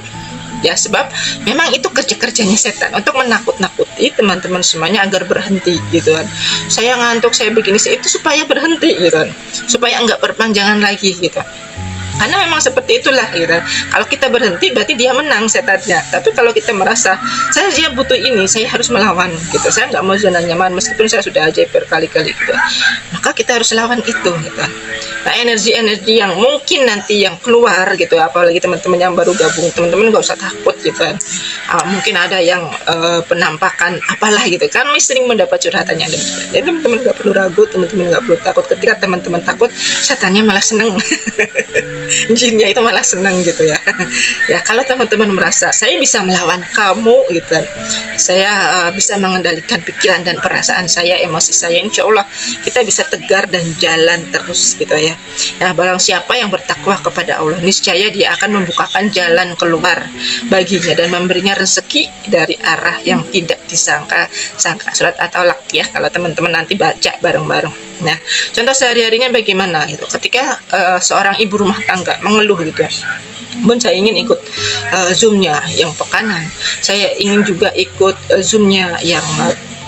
ya, sebab memang itu kerja-kerjanya setan untuk menakut-nakuti teman-teman semuanya agar berhenti, gitu kan. Saya ngantuk, saya begini, itu supaya berhenti, gitu kan, supaya enggak berpanjangan lagi, gitu. Karena memang seperti itulah, gitu. Kalau kita berhenti berarti dia menang setannya. Tapi kalau kita merasa dia butuh ini, saya harus melawan, gitu. Saya nggak mau zona nyaman meskipun saya sudah ajaib berkali-kali, gitu. Maka kita harus lawan itu, gitu. Nah, energi-energi yang mungkin nanti yang keluar, gitu, apalagi teman-teman yang baru gabung, teman-teman nggak usah takut, gitu. Mungkin ada yang penampakan apalah, gitu. Kami sering mendapat curhatannya. Jadi teman-teman nggak perlu ragu, teman-teman nggak perlu takut. Ketika teman-teman takut, setannya malah seneng. Jinnya itu malah senang, gitu ya. Ya, kalau teman-teman merasa saya bisa melawan kamu, gitu, saya bisa mengendalikan pikiran dan perasaan saya, emosi saya, insya Allah kita bisa tegar dan jalan terus, gitu ya. Nah, barang siapa yang bertakwa kepada Allah, niscaya dia akan membukakan jalan keluar baginya dan memberinya rezeki dari arah yang tidak disangka-sangka. Surat At-Talaq, ya, kalau teman-teman nanti baca bareng-bareng. Nah, contoh sehari-harinya bagaimana, gitu. Ketika seorang ibu rumah tangga mengeluh, gitu ya, Bun, saya ingin ikut Zoom-nya yang pekanan, saya ingin juga ikut Zoom-nya yang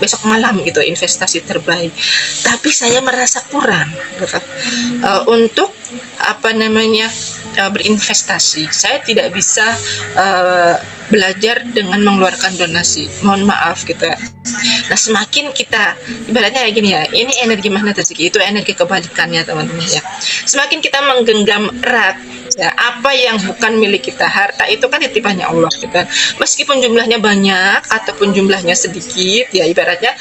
besok malam, gitu, investasi terbaik, tapi saya merasa kurang, gitu. Untuk berinvestasi, saya tidak bisa belajar dengan mengeluarkan donasi, mohon maaf, gitu ya. Nah, semakin kita ibaratnya kayak gini, ya, ini energi magnet rezeki, itu energi kebalikannya, teman-teman, ya. Semakin kita menggenggam erat, ya, apa yang bukan milik kita, harta itu kan titipannya Allah, gitu kan. Meskipun jumlahnya banyak ataupun jumlahnya sedikit, ya, ibaratnya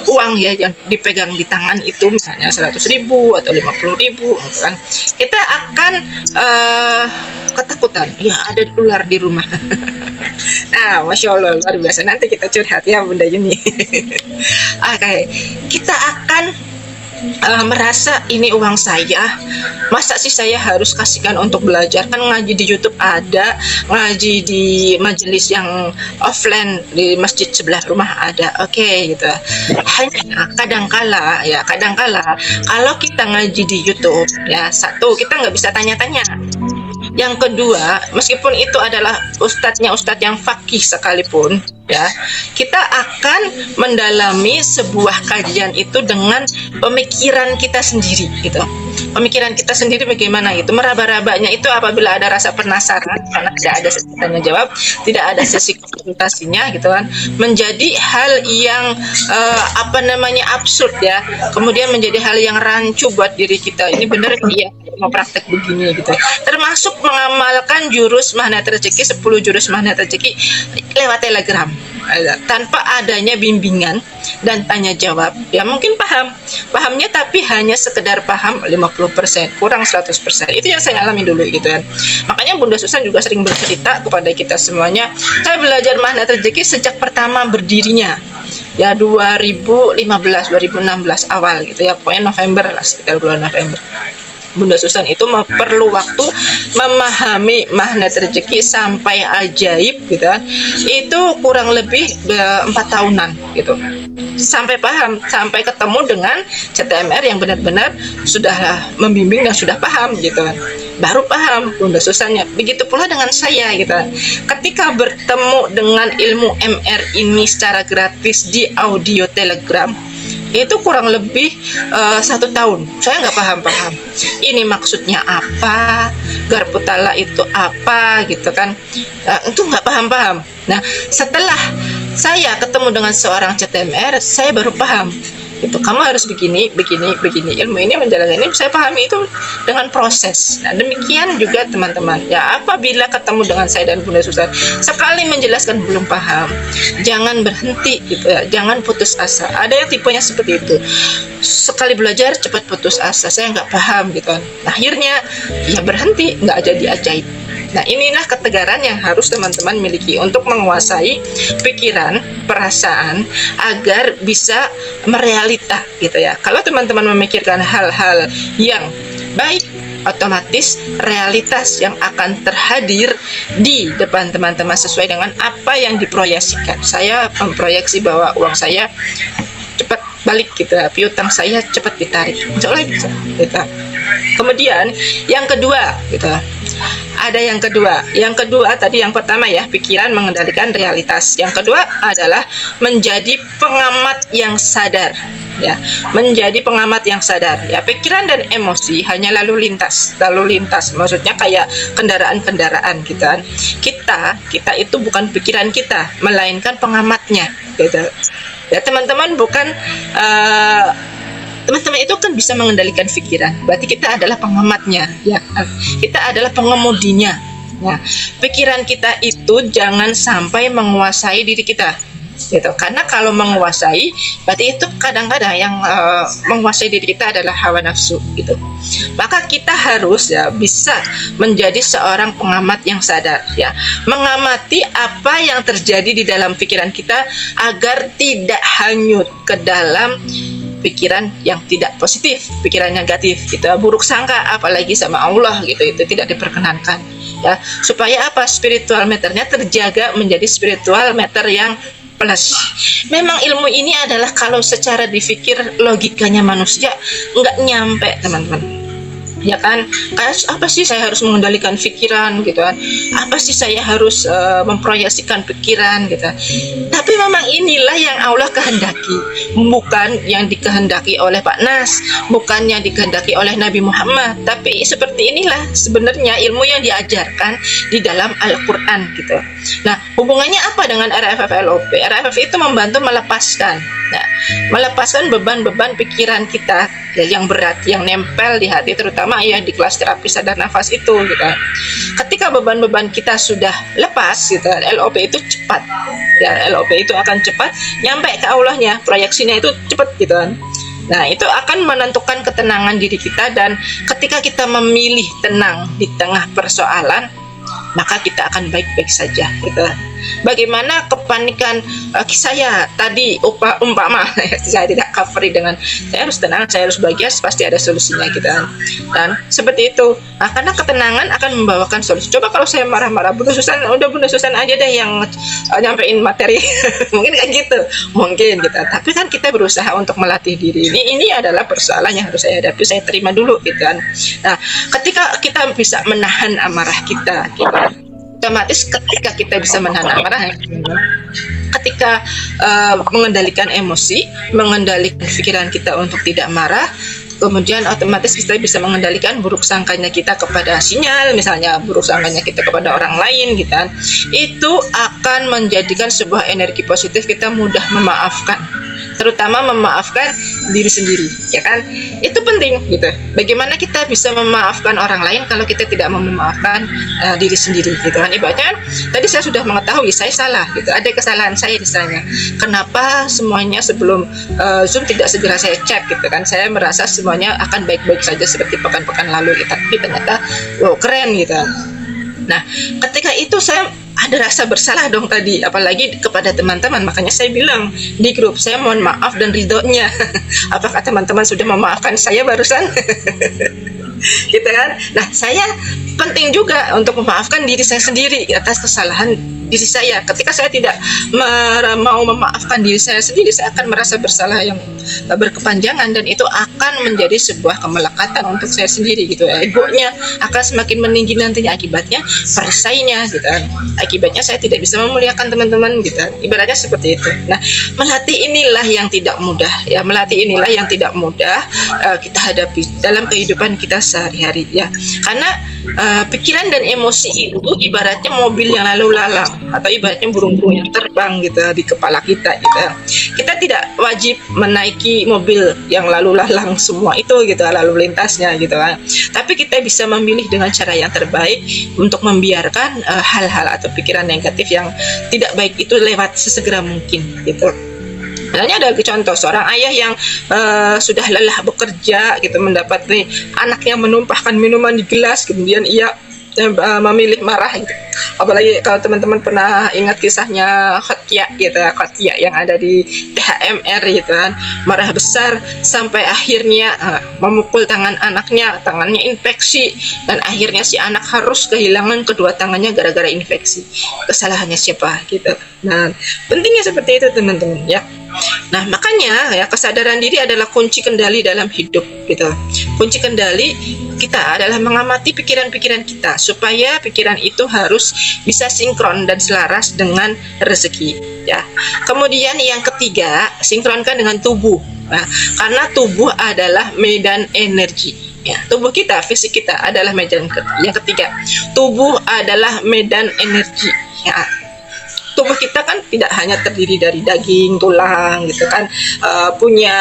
uang, ya, yang dipegang di tangan itu misalnya 100.000 atau 50.000, gitu kan, kita akan ketakutan, ya, ada ular di rumah. Nah, Masya Allah, luar biasa. Nanti kita curhat, ya, Bunda Yuni. Oke, kita akan merasa ini uang saya, masa sih saya harus kasihkan untuk belajar, kan ngaji di YouTube ada, ngaji di majelis yang offline di masjid sebelah rumah ada, oke, gitu. Hanya kadangkala kalau kita ngaji di YouTube, ya, satu, kita nggak bisa tanya-tanya, Yang kedua, meskipun itu adalah ustadznya ustadz yang fakih sekalipun, ya, kita akan mendalami sebuah kajian itu dengan pemikiran kita sendiri, gitu. Pemikiran kita sendiri bagaimana itu, meraba-rabanya itu apabila ada rasa penasaran karena tidak ada sesi tanya jawab, tidak ada sesi konsultasinya, gitu kan, menjadi hal yang absurd, ya, kemudian menjadi hal yang rancu buat diri kita. Ini benar ya, mau praktek begini, gitu. Termasuk mengamalkan jurus magnet rezeki, 10 jurus magnet rezeki lewat Telegram, tanpa adanya bimbingan dan tanya jawab. Ya mungkin pahamnya, tapi hanya sekedar paham 50%, kurang 100%. Itu yang saya alami dulu, gitu kan. Makanya Bunda Susan juga sering bercerita kepada kita semuanya, saya belajar magnet rezeki sejak pertama berdirinya, ya 2015 2016 awal, gitu ya, pokoknya November lah, sekitar bulan November. Bunda Susan itu perlu waktu memahami magnet rezeki sampai ajaib, gitu kan, itu kurang lebih 4 tahunan, gitu, sampai paham, sampai ketemu dengan CTMR yang benar-benar sudah membimbing dan sudah paham, gitu kan, baru paham Bunda Susannya. Begitu pula dengan saya, gitu kan, ketika bertemu dengan ilmu MR ini secara gratis di audio Telegram, itu kurang lebih 1 tahun saya nggak paham ini maksudnya apa, Garputala itu apa, gitu kan, itu nggak paham. Nah, setelah saya ketemu dengan seorang CTMR, saya baru paham, itu kamu harus begini. Ilmu ini menjalankan ini saya pahami itu dengan proses. Nah, demikian juga teman-teman, ya, apabila ketemu dengan saya dan Bunda Susan, sekali menjelaskan belum paham, jangan berhenti, gitu ya, jangan putus asa. Ada yang tipenya seperti itu, sekali belajar cepat putus asa, saya nggak paham, gitu kan, akhirnya ya berhenti, nggak jadi ajaib. Nah, inilah ketegaran yang harus teman-teman miliki untuk menguasai pikiran, perasaan, agar bisa merealita, gitu ya. Kalau teman-teman memikirkan hal-hal yang baik, otomatis realitas yang akan terhadir di depan teman-teman sesuai dengan apa yang diproyeksikan. Saya memproyeksi bahwa uang saya cepat balik, gitu ya, piutang saya cepat ditarik, insya Allah bisa, gitu. Kemudian yang kedua, gitu, ada yang kedua tadi, yang pertama ya, pikiran mengendalikan realitas. Yang kedua adalah menjadi pengamat yang sadar, ya, menjadi pengamat yang sadar, ya. Pikiran dan emosi hanya lalu lintas, maksudnya kayak kendaraan, gitu kan. Kita itu bukan pikiran kita, melainkan pengamatnya, gitu ya, teman-teman. Teman-teman itu kan bisa mengendalikan pikiran, berarti kita adalah pengamatnya, ya, kita adalah pengemudinya. Nah, pikiran kita itu jangan sampai menguasai diri kita, gitu, karena kalau menguasai, berarti itu kadang-kadang yang menguasai diri kita adalah hawa nafsu, gitu. Maka kita harus, ya, bisa menjadi seorang pengamat yang sadar, ya, mengamati apa yang terjadi di dalam pikiran kita agar tidak hanyut ke dalam pikiran yang tidak positif, pikiran negatif, gitu, buruk sangka apalagi sama Allah, gitu, itu tidak diperkenankan, ya, supaya apa, spiritual meternya terjaga menjadi spiritual meter yang plus. Memang ilmu ini adalah kalau secara dipikir logikanya manusia nggak nyampe, teman-teman, ya kan, kayak apa sih saya harus mengendalikan pikiran, gitu kan, apa sih saya harus memproyeksikan pikiran, gitu. Tapi memang inilah yang Allah kehendaki, bukan yang dikehendaki oleh Pak Nas, bukan yang dikehendaki oleh Nabi Muhammad, tapi seperti inilah sebenarnya ilmu yang diajarkan di dalam Al-Quran, gitu. Nah, hubungannya apa dengan RFF LOP? RFF itu membantu melepaskan, nah, melepaskan beban-beban pikiran kita, ya, yang berat, yang nempel di hati, terutama ya di kelas terapi sadar nafas itu, gitu. Ketika beban-beban kita sudah lepas, gitu, LOP itu cepat, ya, LOP itu akan cepat nyampe ke Allahnya, proyeksinya itu cepat, gitu kan. Nah, itu akan menentukan ketenangan diri kita, dan ketika kita memilih tenang di tengah persoalan, maka kita akan baik-baik saja, gitu. bagaimana kepanikan saya tadi umpama saya tidak cover dengan saya harus tenang, saya harus bahagia, pasti ada solusinya gitu kan. Dan seperti itu. Nah, karena ketenangan akan membawakan solusi. Coba kalau saya marah-marah, Bunda Susan, udah Bunda Susan aja deh yang nyampein materi. Mungkin kayak gitu. Mungkin gitu. Tapi kan kita berusaha untuk melatih diri. Ini adalah persoalan yang harus saya hadapi, saya terima dulu gitu kan. Nah, ketika kita bisa menahan amarah kita gitu, otomatis ketika kita bisa menahan amarah, ketika mengendalikan emosi, mengendalikan pikiran kita untuk tidak marah, kemudian otomatis kita bisa mengendalikan buruk sangkanya kita kepada sinyal, misalnya buruk sangkanya kita kepada orang lain gitu kan. Itu akan menjadikan sebuah energi positif, kita mudah memaafkan, terutama memaafkan diri sendiri, ya kan? Itu penting gitu. Bagaimana kita bisa memaafkan orang lain kalau kita tidak mau memaafkan diri sendiri gitu kan? Ibaratnya kan tadi saya sudah mengetahui saya salah gitu, ada kesalahan saya misalnya. Kenapa semuanya sebelum Zoom tidak segera saya cek gitu kan? Saya merasa semuanya akan baik-baik saja seperti pekan-pekan lalu gitu. Tapi ternyata wow, keren gitu. Nah, ketika itu saya ada rasa bersalah dong tadi, apalagi kepada teman-teman. Makanya saya bilang di grup, saya mohon maaf dan ridhonya. Apakah teman-teman sudah memaafkan saya barusan? Gitu kan. Nah, saya penting juga untuk memaafkan diri saya sendiri atas kesalahan diri saya. Ketika saya tidak mau memaafkan diri saya sendiri, saya akan merasa bersalah yang berkepanjangan, dan itu akan menjadi sebuah kemelekatan untuk saya sendiri gitu. Egonya akan semakin meninggi nantinya, akibatnya perisainya gitu kan. Akibatnya saya tidak bisa memuliakan teman-teman gitu. Ibaratnya seperti itu. Nah, melatih inilah yang tidak mudah ya, melatih inilah yang tidak mudah kita hadapi dalam kehidupan kita sehari-hari ya. Karena pikiran dan emosi itu ibaratnya mobil yang lalu lalang, atau ibaratnya burung-burung yang terbang gitu di kepala kita gitu. Kita tidak wajib menaiki mobil yang lalu lalang semua itu gitu, lalu lintasnya gitu kan. Tapi kita bisa memilih dengan cara yang terbaik untuk membiarkan hal-hal atau pikiran negatif yang tidak baik itu lewat sesegera mungkin gitu. Misalnya ada contoh seorang ayah yang sudah lelah bekerja gitu, mendapat anaknya menumpahkan minuman di gelas, kemudian ia memilih marah gitu. Apalagi kalau teman-teman pernah ingat kisahnya Khotia gitu, Khotia yang ada di THMR gitu kan, marah besar sampai akhirnya memukul tangan anaknya, tangannya infeksi, dan akhirnya si anak harus kehilangan kedua tangannya gara-gara infeksi. Kesalahannya siapa gitu. Nah, pentingnya seperti itu teman-teman ya. Nah, makanya ya, kesadaran diri adalah kunci kendali dalam hidup gitu. Kunci kendali kita adalah mengamati pikiran-pikiran kita supaya pikiran itu harus bisa sinkron dan selaras dengan rezeki ya. Kemudian yang ketiga, sinkronkan dengan tubuh. Nah, karena tubuh adalah medan energi ya. Tubuh kita, fisik kita adalah medan. Yang ketiga, tubuh adalah medan energi ya. Tubuh kita kan tidak hanya terdiri dari daging, tulang gitu kan, punya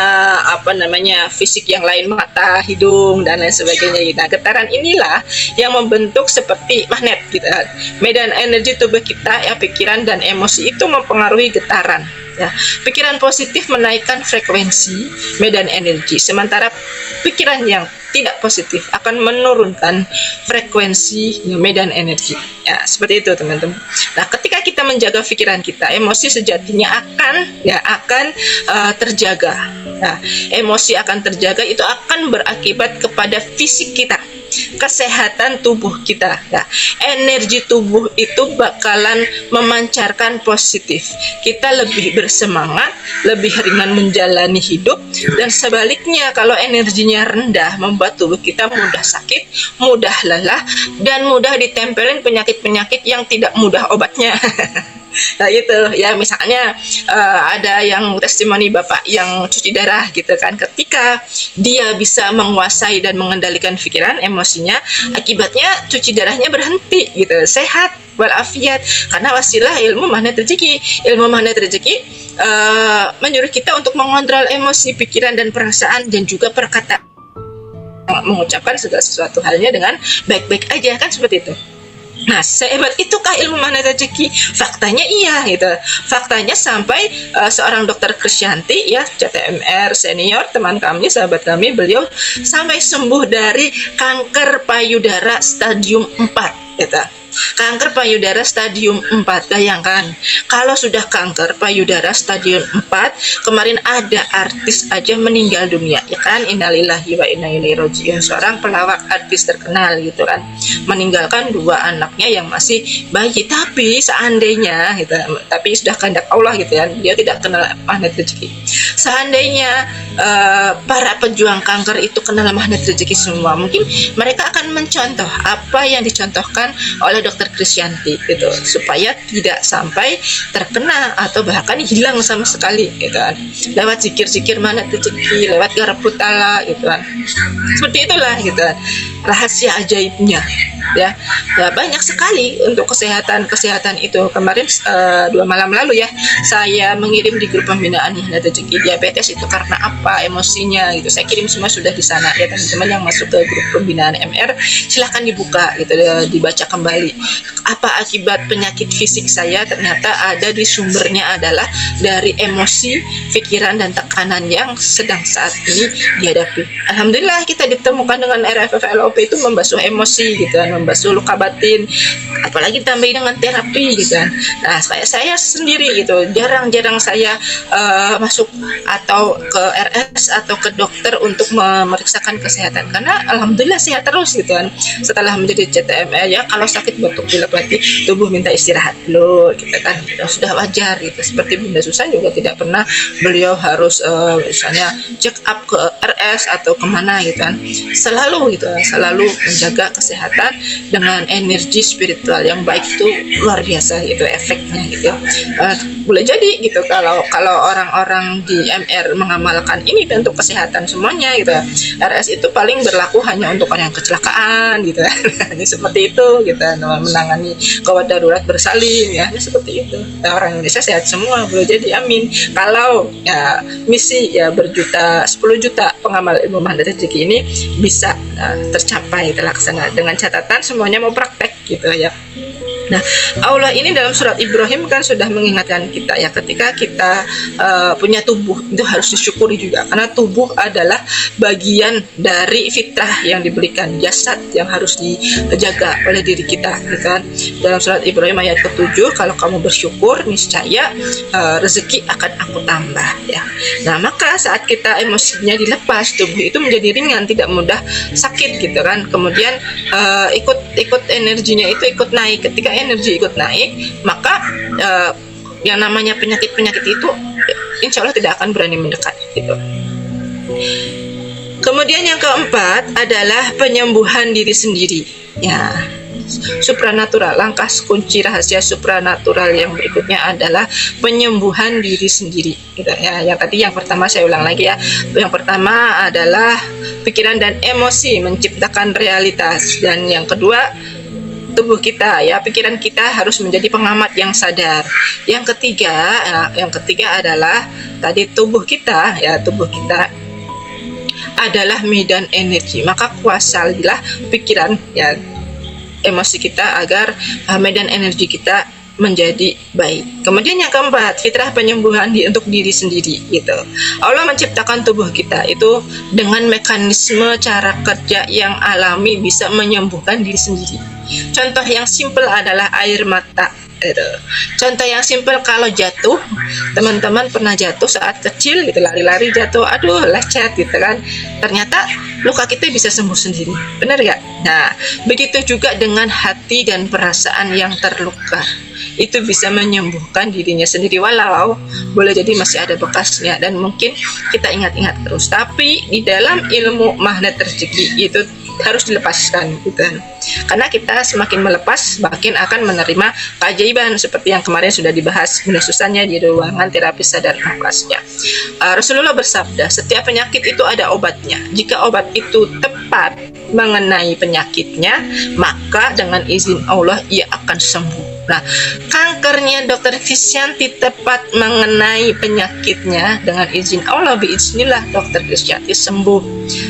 fisik yang lain, mata, hidung, dan lain sebagainya gitu. Nah, getaran inilah yang membentuk seperti magnet gitu kan. Medan energi tubuh kita ya, pikiran dan emosi itu mempengaruhi getaran ya. Pikiran positif menaikkan frekuensi medan energi, sementara pikiran yang tidak positif akan menurunkan frekuensi medan energi ya, seperti itu teman-teman. Nah, ketika kita menjaga pikiran kita, emosi sejatinya akan terjaga. Nah, emosi akan terjaga, itu akan berakibat kepada fisik kita, kesehatan tubuh kita. Nah, energi tubuh itu bakalan memancarkan positif. Kita lebih bersemangat, lebih ringan menjalani hidup, dan sebaliknya kalau energinya rendah membuat tubuh kita mudah sakit, mudah lelah, dan mudah ditempelin penyakit-penyakit yang tidak mudah obatnya. Nah itu ya, misalnya ada yang testimoni bapak yang cuci darah gitu kan, ketika dia bisa menguasai dan mengendalikan pikiran emosinya, akibatnya cuci darahnya berhenti gitu, sehat walafiat, karena wasilah ilmu magnet rezeki. Ilmu magnet rezeki menyuruh kita untuk mengontrol emosi, pikiran, dan perasaan, dan juga perkataan, mengucapkan segala sesuatu halnya dengan baik-baik aja kan, seperti itu. Nah, sehebat itukah ilmu magnet rezeki? Faktanya iya gitu. Faktanya sampai seorang dokter Krisyanti ya, CTMR senior, teman kami, sahabat kami, beliau sampai sembuh dari kanker payudara stadium 4 gitu. Kanker payudara stadium 4. Bayangkan, kalau sudah kanker payudara stadium 4, kemarin ada artis aja meninggal dunia, ya kan? Innalillahi wa inna ilaihi rajiun. Seorang pelawak artis terkenal gitu kan, meninggalkan 2 anaknya yang masih bayi. Tapi seandainya gitu, tapi sudah kehendak Allah gitu ya, dia tidak kenal magnet rezeki. Seandainya para pejuang kanker itu kenal magnet rezeki semua, mungkin mereka akan mencontoh apa yang dicontohkan oleh Dokter Krisyanti gitu, supaya tidak sampai terkena atau bahkan hilang sama sekali gitu kan, lewat zikir-zikir magnet rezeki, lewat garap putala gitu kan. Seperti itulah gitu kan, rahasia ajaibnya ya. Banyak sekali untuk kesehatan itu. Kemarin 2 malam lalu ya, saya mengirim di grup pembinaan magnet rezeki diabetes itu karena apa, emosinya gitu. Saya kirim semua sudah di sana ya, teman-teman yang masuk ke grup pembinaan MR silahkan dibuka gitu, dibaca kembali apa akibat penyakit fisik saya. Ternyata ada di sumbernya adalah dari emosi, pikiran dan tekanan yang sedang saat ini dihadapi. Alhamdulillah kita ditemukan dengan RFF LOP itu membasuh emosi gitu kan, membasuh luka batin, apalagi ditambah dengan terapi gitu kan. Nah, saya sendiri gitu jarang-jarang saya masuk atau ke RS atau ke dokter untuk memeriksakan kesehatan, karena alhamdulillah sehat terus gitu kan. Setelah menjadi CTMR ya, kalau sakit batuk pilek berarti tubuh minta istirahat dulu gitu kan, sudah wajar gitu. Seperti Bunda Susan juga tidak pernah beliau harus misalnya check up ke RS atau kemana gitu kan, selalu gitu, selalu menjaga kesehatan dengan energi spiritual yang baik. Itu luar biasa gitu efeknya gitu. Boleh jadi gitu kalau orang-orang di MR mengamalkan ini untuk kesehatan semuanya gitu, RS itu paling berlaku hanya untuk orang yang kecelakaan gitu ini seperti itu gitu, menangani gawat darurat bersalin ya, ini seperti itu. Orang Indonesia sehat semua, boleh jadi, amin. Kalau ya misi ya berjuta 10 juta pengamal ilmu magnet rezeki ini bisa tercapai, terlaksana, dengan catatan semuanya mau praktek gitu ya. Nah, Allah ini dalam surat Ibrahim kan sudah mengingatkan kita ya, ketika kita punya tubuh itu harus disyukuri juga, karena tubuh adalah bagian dari fitrah yang diberikan, jasad yang harus dijaga oleh diri kita gitu kan. Dalam surat Ibrahim ayat ke-7, kalau kamu bersyukur niscaya rezeki akan aku tambah ya. Nah, maka saat kita emosinya dilepas, tubuh itu menjadi ringan, tidak mudah sakit gitu kan. Kemudian ikut energinya itu ikut naik. Ketika energi ikut naik, maka yang namanya penyakit-penyakit itu insya Allah tidak akan berani mendekat gitu. Kemudian yang keempat adalah penyembuhan diri sendiri ya, supranatural. Langkah kunci rahasia supranatural yang berikutnya adalah penyembuhan diri sendiri gitu ya. Yang pertama saya ulang lagi ya, yang pertama adalah pikiran dan emosi menciptakan realitas, dan yang kedua tubuh kita ya, pikiran kita harus menjadi pengamat yang sadar. Yang ketiga adalah tadi tubuh kita ya, tubuh kita adalah medan energi, maka kuasailah pikiran ya, emosi kita agar medan energi kita menjadi baik. Kemudian yang keempat, fitrah penyembuhan untuk diri sendiri gitu. Allah menciptakan tubuh kita itu dengan mekanisme cara kerja yang alami, bisa menyembuhkan diri sendiri. Contoh yang simpel adalah air mata gitu. Contoh yang simpel, kalau jatuh, teman-teman pernah jatuh saat kecil gitu, lari-lari jatuh, aduh lecet gitu kan, ternyata luka kita bisa sembuh sendiri, benar gak? Nah, begitu juga dengan hati dan perasaan yang terluka, itu bisa menyembuhkan dirinya sendiri, walau boleh jadi masih ada bekasnya dan mungkin kita ingat-ingat terus. Tapi di dalam ilmu magnet rezeki itu harus dilepaskan gitu. Karena kita semakin melepas, makin akan menerima keajaiban seperti yang kemarin sudah dibahas Bunda Susannya di ruangan terapi sadar nafasnya. Rasulullah bersabda, setiap penyakit itu ada obatnya. Jika obat itu tepat mengenai penyakitnya, maka dengan izin Allah ia akan sembuh. Nah, kankernya Dokter Krisyanti tepat mengenai penyakitnya, dengan izin Allah, biiznillah Dokter Krisyanti sembuh.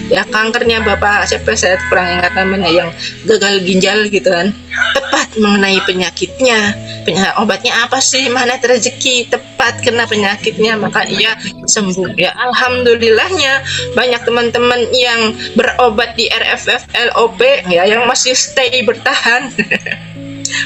Ya, kankernya Bapak siapa, saya kurang ingat namanya, yang gagal ginjal gitu kan, tepat mengenai penyakitnya. Obatnya apa sih? Magnet rezeki, tepat kena penyakitnya, maka ia sembuh. Ya, alhamdulillahnya banyak teman-teman yang berobat di RFF LOP ya, yang masih stay bertahan.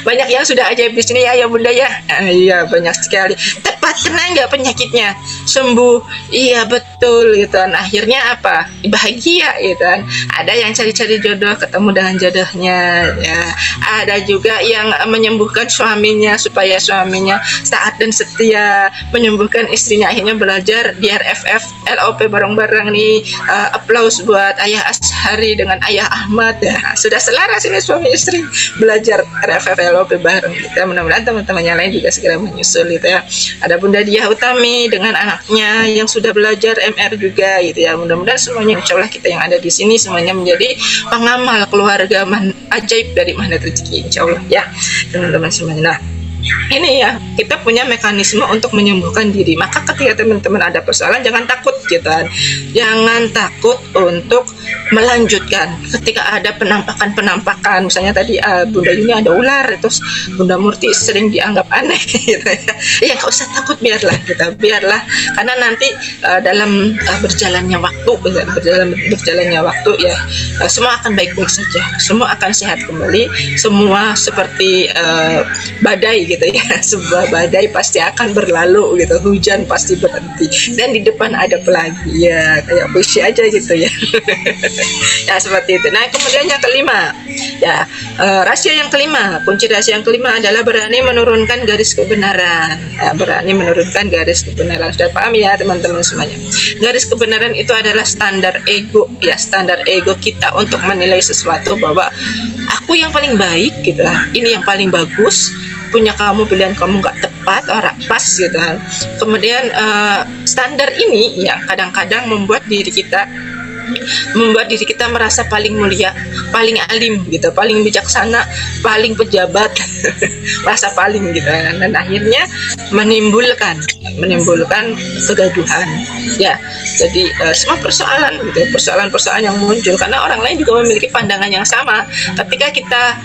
Banyak yang sudah ajaib di sini ya Bunda ya. Iya banyak sekali. Tepat kena nggak penyakitnya? Sembuh. Iya betul gitu kan. Akhirnya apa? Bahagia gitu kan. Ada yang cari-cari jodoh ketemu dengan jodohnya ya. Ada juga yang menyembuhkan suaminya supaya suaminya taat dan setia, menyembuhkan istrinya akhirnya belajar di RFF LOP bareng-bareng nih. Aplaus buat Ayah Ashari dengan Ayah Ahmad ya. Sudah selaras ini suami istri belajar RFF LOP bareng gitu. Mudah-mudahan teman-teman yang lain juga segera menyusul gitu ya. Ada Bunda Diah Utami dengan anaknya yang sudah belajar MR juga gitu ya. Mudah-mudahan semuanya insya Allah kita yang ada di sini semuanya menjadi pengamal keluarga ajaib dari magnet rezeki insya Allah ya teman-teman semuanya. Nah ini ya kita punya mekanisme untuk menyembuhkan diri. Maka ketika teman-teman ada persoalan jangan takut gitu kan. Jangan takut untuk melanjutkan. Ketika ada penampakan misalnya tadi Bunda Yuni ada ular terus Bunda Murti sering dianggap aneh gitu ya. Ya nggak usah takut biarlah karena nanti dalam berjalannya waktu ya semua akan baik-baik saja. Semua akan sehat kembali. Semua seperti badai gitu ya. Sebuah badai pasti akan berlalu gitu, hujan pasti berhenti dan di depan ada pelangi ya, kayak puisi aja gitu ya. Ya seperti itu. Nah kemudian yang kelima ya, rahasia yang kelima, kunci rahasia yang kelima adalah berani menurunkan garis kebenaran ya, berani menurunkan garis kebenaran. Sudah paham ya teman-teman semuanya? Garis kebenaran itu adalah standar ego ya, standar ego kita untuk menilai sesuatu bahwa aku yang paling baik gitu lah, ini yang paling bagus, punya kamu pilihan kamu nggak tepat, orang pas gitu kan. Kemudian standar ini ya kadang-kadang membuat diri kita merasa paling mulia, paling alim gitu, paling bijaksana, paling pejabat, merasa paling gitu kan. Dan akhirnya menimbulkan kegaduhan ya. Jadi semua persoalan gitu, persoalan yang muncul karena orang lain juga memiliki pandangan yang sama. Ketika kita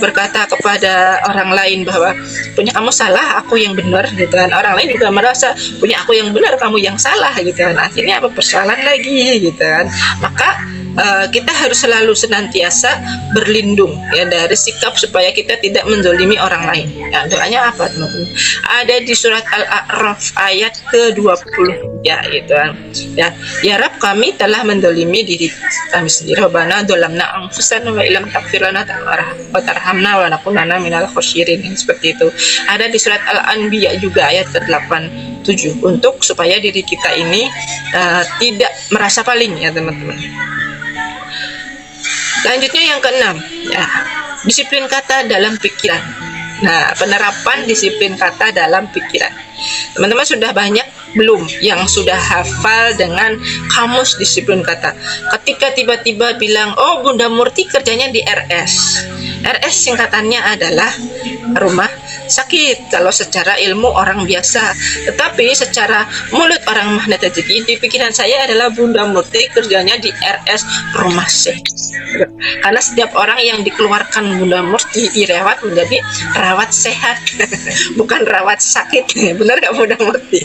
berkata kepada orang lain bahwa punya kamu salah, aku yang benar gitu kan, orang lain juga merasa punya aku yang benar, kamu yang salah gitu kan. Akhirnya apa persoalan lagi gitu kan. Maka kita harus selalu senantiasa berlindung ya dari sikap supaya kita tidak menzolimi orang lain ya. Doanya apa teman-teman? Ada di surat Al-A'raf ayat ke-20 ya itu ya. Ya Rabb, kami telah menzolimi diri kami sendiri. Rabbana dzalamna anfusana wa illam taghfir lana wa tarhamna wa nakunanna minal khosirin. Seperti itu. Ada di surat Al-Anbiya juga ayat ke-87 untuk supaya diri kita ini tidak merasa paling ya teman-teman. Selanjutnya yang keenam ya, disiplin kata dalam pikiran. Nah, penerapan disiplin kata dalam pikiran. Teman-teman sudah banyak belum yang sudah hafal dengan kamus disiplin kata? Ketika tiba-tiba bilang, oh Bunda Murti kerjanya di RS. RS singkatannya adalah rumah sakit kalau secara ilmu orang biasa, tetapi secara mulut orang magnet rezeki di pikiran saya adalah Bunda Murti kerjanya di RS rumah sakit. Karena setiap orang yang dikeluarkan Bunda Murti dirawat menjadi rawat sehat, bukan rawat sakit. Benar nggak Bunda Murti?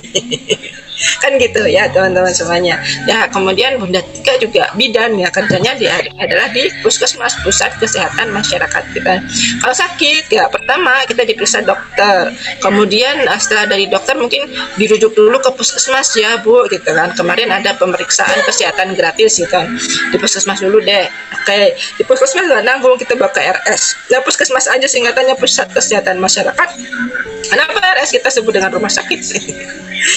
Kan gitu ya teman-teman semuanya ya. Kemudian Bunda Tika juga bidan ya, kerjanya adalah di puskesmas, pusat kesehatan masyarakat kita. Kalau sakit ya pertama kita diperiksa dokter, kemudian setelah dari dokter mungkin dirujuk dulu ke puskesmas ya Bu gitu kan. Kemarin ada pemeriksaan kesehatan gratis gitu kan, di puskesmas dulu deh. Oke, di puskesmas nggak nanggung, kita bawa ke RS. Nah puskesmas aja singkatannya pusat kesehatan masyarakat. Kenapa RS kita sebut dengan rumah sakit sih?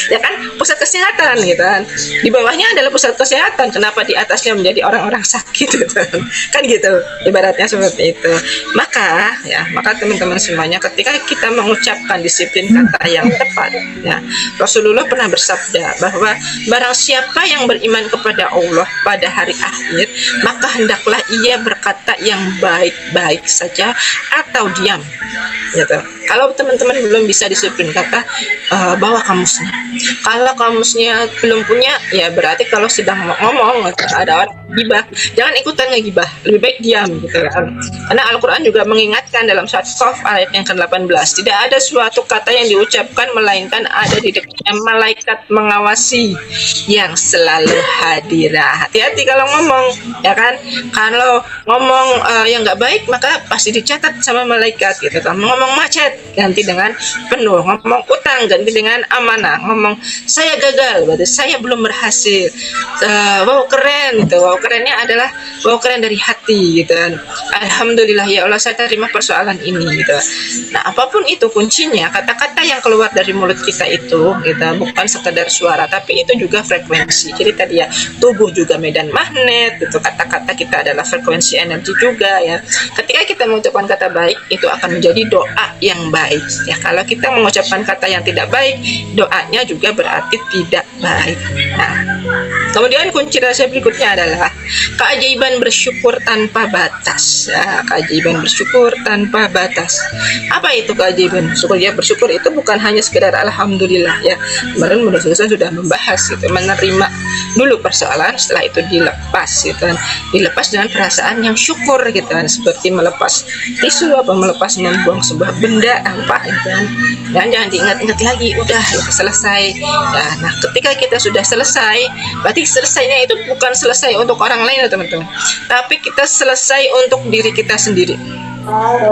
Ya kan, pusat kesehatan gitu kan. Di bawahnya adalah pusat kesehatan, kenapa di atasnya menjadi orang-orang sakit gitu kan gitu, ibaratnya seperti itu. Maka teman-teman semuanya, ketika kita mengucapkan disiplin kata yang tepat ya, Rasulullah pernah bersabda bahwa barang siapa yang beriman kepada Allah pada hari akhir, maka hendaklah ia berkata yang baik-baik saja atau diam gitu. Kalau teman-teman belum bisa disiplin kata, bawa kamusnya. Kalau kamusnya belum punya, ya berarti kalau sedang ngomong ada orang gibah, jangan ikutan ngegibah, lebih baik diam gitu kan. Karena Al-Quran juga mengingatkan dalam surat Qaf ayat yang ke-18, tidak ada suatu kata yang diucapkan melainkan ada di dekatnya malaikat mengawasi yang selalu hadir. Hati-hati kalau ngomong, ya kan. Kalau ngomong yang nggak baik maka pasti dicatat sama malaikat gitu kan. Ngomong macet ganti dengan penuh, ngomong utang ganti dengan amanah, ngomong saya gagal berarti saya belum berhasil. Wow keren gitu, wow kerennya adalah wow keren dari hati gitu kan. Alhamdulillah ya Allah saya terima persoalan ini gitu. Nah apapun itu kuncinya, kata-kata yang keluar dari mulut kita itu gitu, bukan sekedar suara tapi itu juga frekuensi. Jadi tadi ya, tubuh juga medan magnet gitu, kata-kata kita adalah frekuensi energi juga ya. Ketika kita mengucapkan kata baik itu akan menjadi doa yang baik ya. Kalau kita mengucapkan kata yang tidak baik, doanya juga berarti tidak baik. Nah kemudian kunci rahasia berikutnya adalah keajaiban bersyukur tanpa batas ya. Keajaiban bersyukur tanpa batas. Apa itu keajaiban bersyukur? Ya bersyukur itu bukan hanya sekedar alhamdulillah ya. Kemarin Bunda Susan sudah membahas itu, menerima dulu persoalan, setelah itu dilepas gitu kan. Dilepas dengan perasaan yang syukur gitu kan, seperti melepas tisu apa melepas membuang sebuah benda apa gitu kan. Dan jangan diingat-ingat lagi, udah selesai ya. Nah ketika kita sudah selesai, berarti selesainya itu bukan selesai untuk orang lain ya teman-teman, tapi kita selesai untuk diri kita sendiri,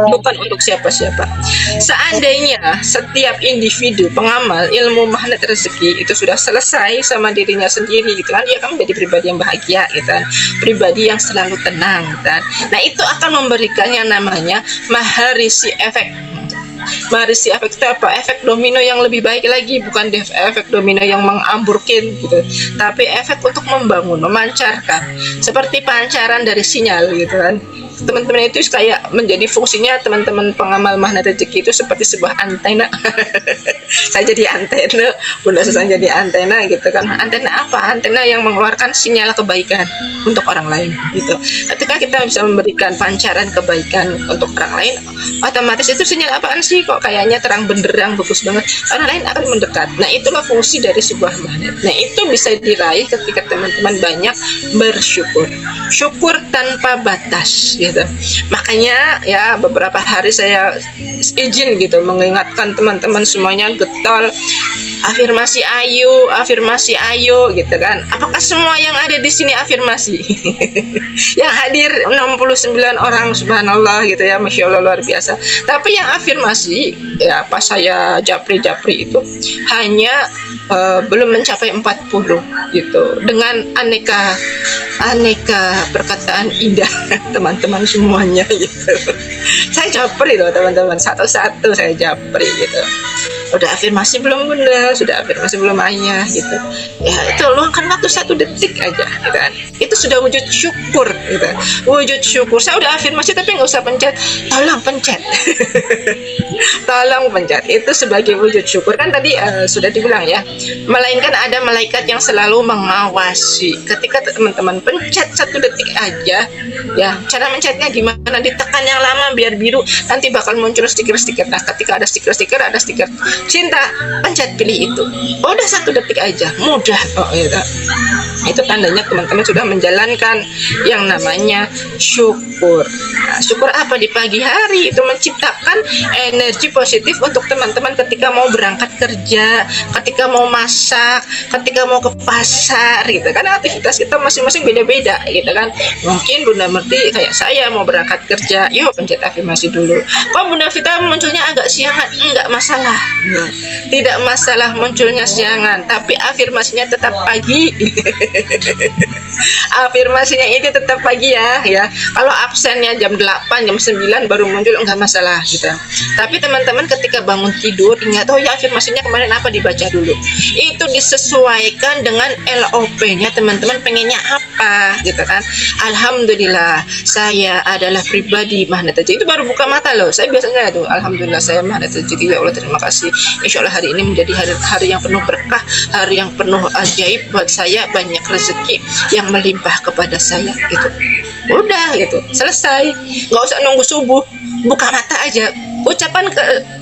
bukan untuk siapa-siapa. Seandainya setiap individu pengamal ilmu magnet rezeki itu sudah selesai sama dirinya sendiri gitu kan, dia akan menjadi pribadi yang bahagia gitu kan, pribadi yang selalu tenang gitu kan. Nah itu akan memberikan yang namanya maharisi efek. Maharisi efek itu apa? Efek domino yang lebih baik lagi, bukan efek domino yang mengamburkan gitu, tapi efek untuk membangun, memancarkan, seperti pancaran dari sinyal gitu kan. Teman-teman itu kayak menjadi fungsinya teman-teman pengamal magnet rezeki itu seperti sebuah antena. Saya jadi antena, Bunda Susan jadi antena gitu kan. Antena apa? Antena yang mengeluarkan sinyal kebaikan untuk orang lain gitu. Ketika kita bisa memberikan pancaran kebaikan untuk orang lain, otomatis itu sinyal apaan sih kok kayaknya terang benderang bagus banget, orang lain akan mendekat. Nah itulah fungsi dari sebuah magnet. Nah itu bisa diraih ketika teman-teman banyak bersyukur, syukur tanpa batas gitu. Makanya ya beberapa hari saya izin gitu mengingatkan teman-teman semuanya getol afirmasi ayo gitu kan. Apakah semua yang ada di sini afirmasi? Yang hadir 69 orang, subhanallah gitu ya, masya Allah luar biasa. Tapi yang afirmasi ya pas saya japri itu hanya belum mencapai 40 gitu, dengan aneka perkataan indah teman-teman semuanya gitu. Saya japri loh teman-teman, satu-satu saya japri gitu. Udah afirmasi belum Bunda? Sudah afirmasi belum Ayah gitu. Ya itu luangkan waktu 1 detik aja gitu kan. Itu sudah wujud syukur gitu. Wujud syukur. Saya udah afirmasi tapi nggak usah pencet. Tolong pencet. Tolong pencet. Itu sebagai wujud syukur kan tadi sudah dibilang ya. Melainkan ada malaikat yang selalu mengawasi. Ketika teman-teman pencet 1 detik aja, ya cara mencetnya gimana? Ditekan yang lama biar biru, nanti bakal muncul stiker-stiker. Nah ketika ada stiker-stiker, ada stiker cinta, pencet pilih itu. Udah 1 detik aja, mudah kok gitu. Itu tandanya teman-teman sudah menjalankan yang namanya syukur. Nah, syukur apa di pagi hari? Itu menciptakan energi positif untuk teman-teman ketika mau berangkat kerja, ketika mau masak, ketika mau ke pasar gitu kan. Aktivitas kita masing-masing beda-beda gitu kan. Mungkin Bunda Merti kayak saya mau berangkat kerja, yuk pencet afirmasi dulu. Kok Bunda Vita munculnya agak siangan? Enggak masalah. Tidak masalah munculnya siangan, tapi afirmasinya tetap pagi. Afirmasinya itu tetap pagi ya. Kalau absennya jam 8, jam 9 baru muncul enggak masalah gitu. Tapi teman-teman ketika bangun tidur ingat, oh ya afirmasinya kemarin apa, dibaca dulu. Itu disesuaikan dengan LOP-nya teman-teman pengennya apa gitu kan. Alhamdulillah saya adalah pribadi magnet rezeki. Itu baru buka mata loh. Saya biasanya tuh alhamdulillah saya magnet rezeki, ya Allah terima kasih. Insya Allah hari ini menjadi hari yang penuh berkah, hari yang penuh ajaib buat saya, banyak rezeki yang melimpah kepada saya gitu. Udah gitu, selesai. Nggak usah nunggu subuh, buka mata aja, ucapan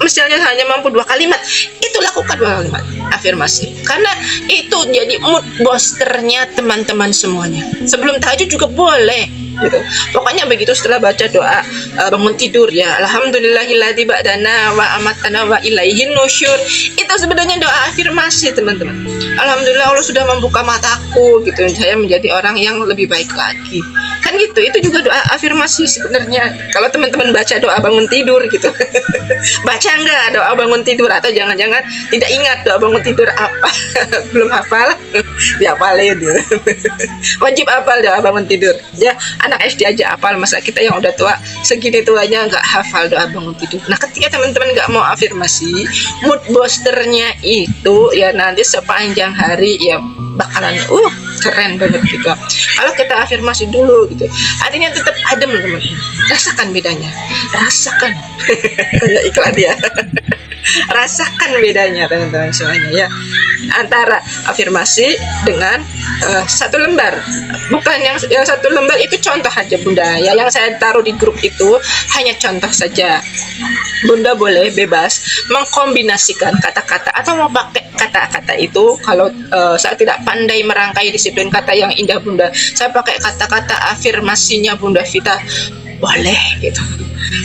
misalnya hanya mampu 2 kalimat, itu lakukan 2 kalimat afirmasi, karena itu jadi mood boosternya teman-teman semuanya. Sebelum tahajud juga boleh gitu. Pokoknya begitu setelah baca doa bangun tidur ya, alhamdulillahilladzi ba'dana wa amatana wa ilaihin nusyur. Itu sebenarnya doa afirmasi teman-teman. Alhamdulillah Allah sudah membuka mataku gitu, saya menjadi orang yang lebih baik lagi. Kan gitu, itu juga doa afirmasi sebenarnya. Kalau teman-teman baca doa bangun tidur gitu. Baca enggak doa bangun tidur, atau jangan-jangan tidak ingat doa bangun tidur apa? Belum hafal? Dihafalin gitu. Wajib hafal doa bangun tidur. Ya, anak SD aja hafal, masa kita yang udah tua segini tuanya nggak hafal doa bangun tidur. Nah, ketika teman-teman nggak mau afirmasi, mood boosternya itu ya nanti sepanjang hari ya bakalan keren banget gitu. Kalau kita afirmasi dulu gitu, artinya tetap adem teman-teman. Rasakan bedanya, rasakan. Kayak iklan ya. Rasakan bedanya teman-teman semuanya ya, antara afirmasi dengan 1 lembar. Bukan yang 1 lembar itu contoh aja Bunda ya, yang saya taruh di grup itu hanya contoh saja. Bunda boleh bebas mengkombinasikan kata-kata atau mau pakai kata-kata itu. Kalau saya tidak pandai merangkai disiplin kata yang indah Bunda, saya pakai kata-kata afirmasinya Bunda Vita, boleh gitu,